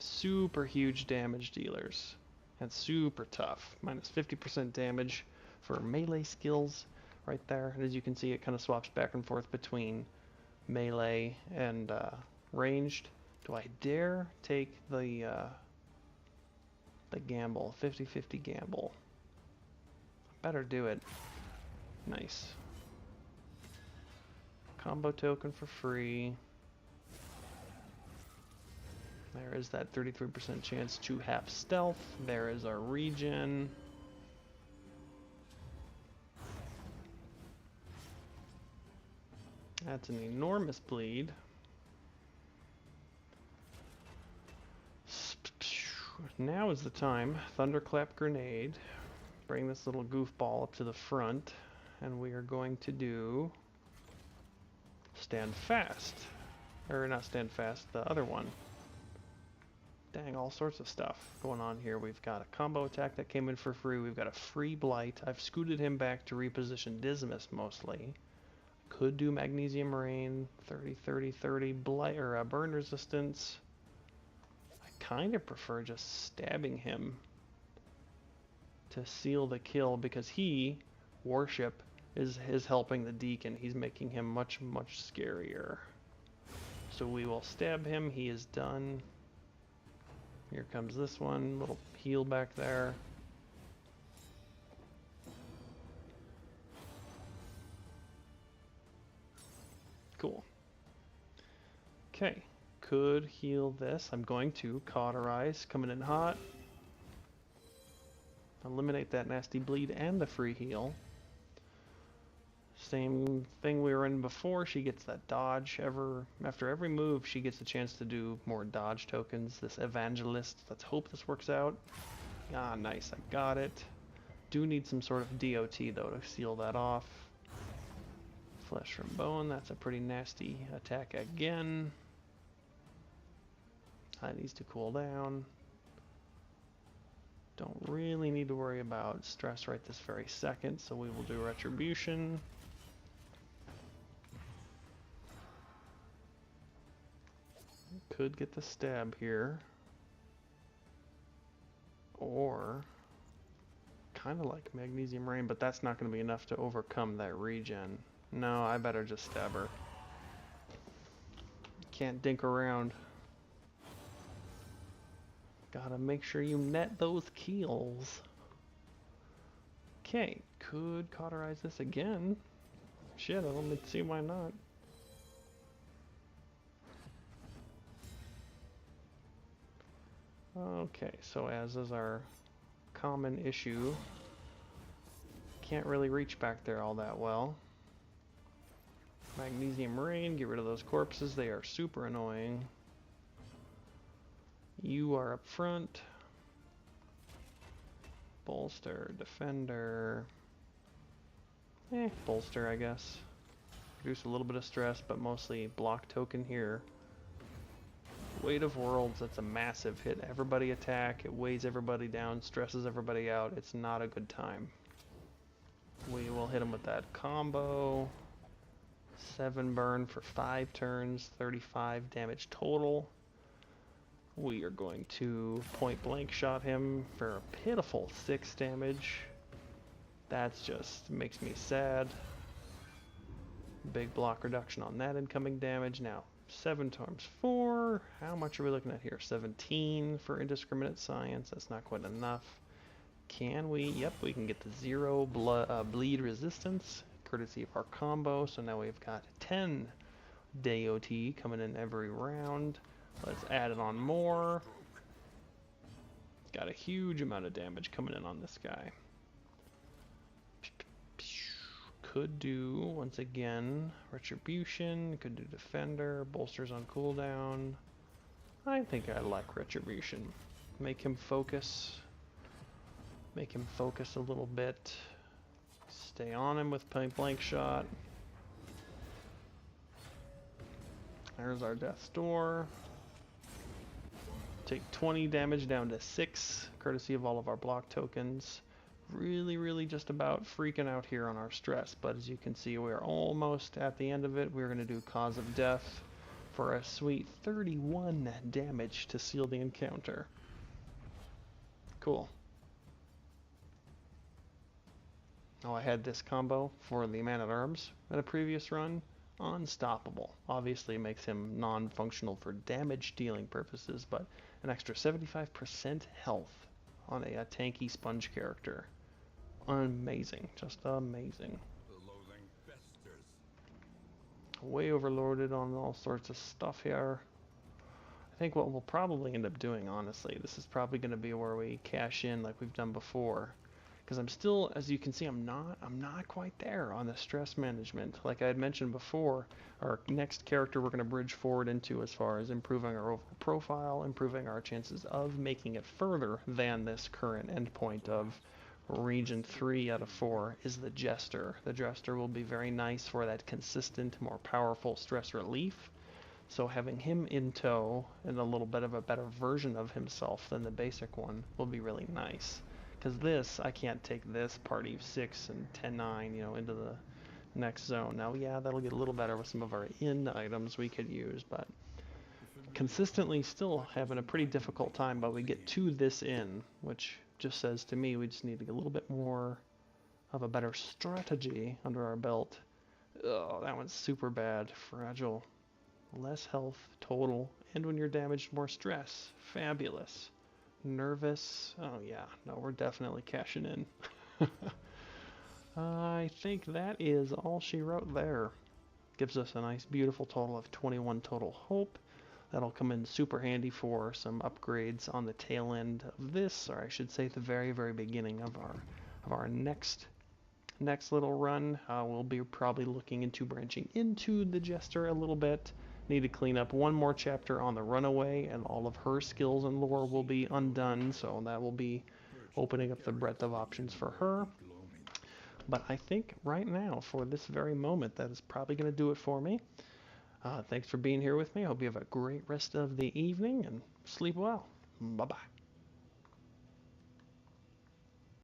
Super huge damage dealers. And super tough. Minus 50% damage for melee skills right there. And as you can see, it kind of swaps back and forth between melee and ranged. Do I dare take the gamble? 50-50 gamble. Better do it. Nice. Combo token for free. There is that 33% chance to have stealth. There is our regen. That's an enormous bleed. Now is the time. Thunderclap grenade. Bring this little goofball up to the front. And we are going to do stand fast. Or not stand fast, the other one. Dang, all sorts of stuff going on here. We've got a combo attack that came in for free. We've got a free blight. I've scooted him back to reposition Dismas mostly. Could do magnesium rain, 30-30-30 blight or burn resistance. I kind of prefer just stabbing him to seal the kill because he, Worship, is helping the Deacon. He's making him much scarier. So we will stab him. He is done. Here comes this one, little heal back there. Cool. Okay, could heal this. I'm going to cauterize, coming in hot. Eliminate that nasty bleed and the free heal. Same thing we were in before. She gets that dodge. After every move, she gets a chance to do more dodge tokens. This Evangelist. Let's hope this works out. Ah, nice. I got it. Do need some sort of DOT, though, to seal that off. Flesh from Bone. That's a pretty nasty attack again. That needs to cool down. Don't really need to worry about stress right this very second, so we will do Retribution. Could get the stab here. Or kind of like Magnesium Rain, but that's not going to be enough to overcome that regen. No, I better just stab her. Can't dink around. Gotta make sure you net those kills. Okay, could cauterize this again. Shit, I don't see why not. Okay, so as is our common issue, can't really reach back there all that well. Magnesium Rain, get rid of those corpses, they are super annoying. You are up front. Bolster, defender. Bolster, I guess. Reduce a little bit of stress, but mostly block token here. Weight of Worlds, that's a massive hit. Everybody attack, it weighs everybody down, stresses everybody out. It's not a good time. We will hit him with that combo. 7 burn for 5 turns, 35 damage total. We are going to point blank shot him for a pitiful 6 damage. That's just makes me sad. Big block reduction on that incoming damage. Now, 7 times 4. How much are we looking at here? 17 for Indiscriminate Science. That's not quite enough. Can we? Yep, we can get the 0 bleed resistance, courtesy of our combo. So now we've got 10 DOT coming in every round. Let's add it on more. Got a huge amount of damage coming in on this guy. Could do, once again, Retribution, could do Defender, bolsters on cooldown. I think I like Retribution. Make him focus a little bit. Stay on him with point blank shot. There's our Death's Door. Take 20 damage down to 6, courtesy of all of our block tokens. Really just about freaking out here on our stress, but as you can see, we are almost at the end of it. We're going to do Cause of Death for a sweet 31 damage to seal the encounter. Cool. Oh, I had this combo for the Man-at-Arms in a previous run. Unstoppable. Obviously it makes him non-functional for damage dealing purposes, but an extra 75% health on a tanky sponge character. Amazing, just amazing. The loathing festers. Way overloaded on all sorts of stuff here. I think what we'll probably end up doing, honestly, this is probably going to be where we cash in like we've done before. Because I'm still, as you can see, I'm not quite there on the stress management. Like I had mentioned before, our next character we're going to bridge forward into as far as improving our overall profile, improving our chances of making it further than this current endpoint of Region 3 out of 4 is the Jester. The Jester will be very nice for that consistent, more powerful stress relief. So having him in tow and a little bit of a better version of himself than the basic one will be really nice. Because this, I can't take this party 6 and 10-9, you know, into the next zone. Now, yeah, that'll get a little better with some of our in items we could use, but consistently still having a pretty difficult time, but we get to this inn, which just says to me we just need to get a little bit more of a better strategy under our belt. Oh, that one's super bad. Fragile. Less health total, and when you're damaged, more stress. Fabulous. Nervous. Oh yeah, no, we're definitely cashing in. I think that is all she wrote there. Gives us a nice beautiful total of 21 total hope. That'll come in super handy for some upgrades on the tail end of this, or I should say the very beginning of our next little run. We'll be probably looking into branching into the Jester a little bit. Need to clean up one more chapter on the Runaway, and all of her skills and lore will be undone, so that will be opening up the breadth of options for her. But I think right now, for this very moment, that is probably going to do it for me. Thanks for being here with me. I hope you have a great rest of the evening, and sleep well. Bye-bye.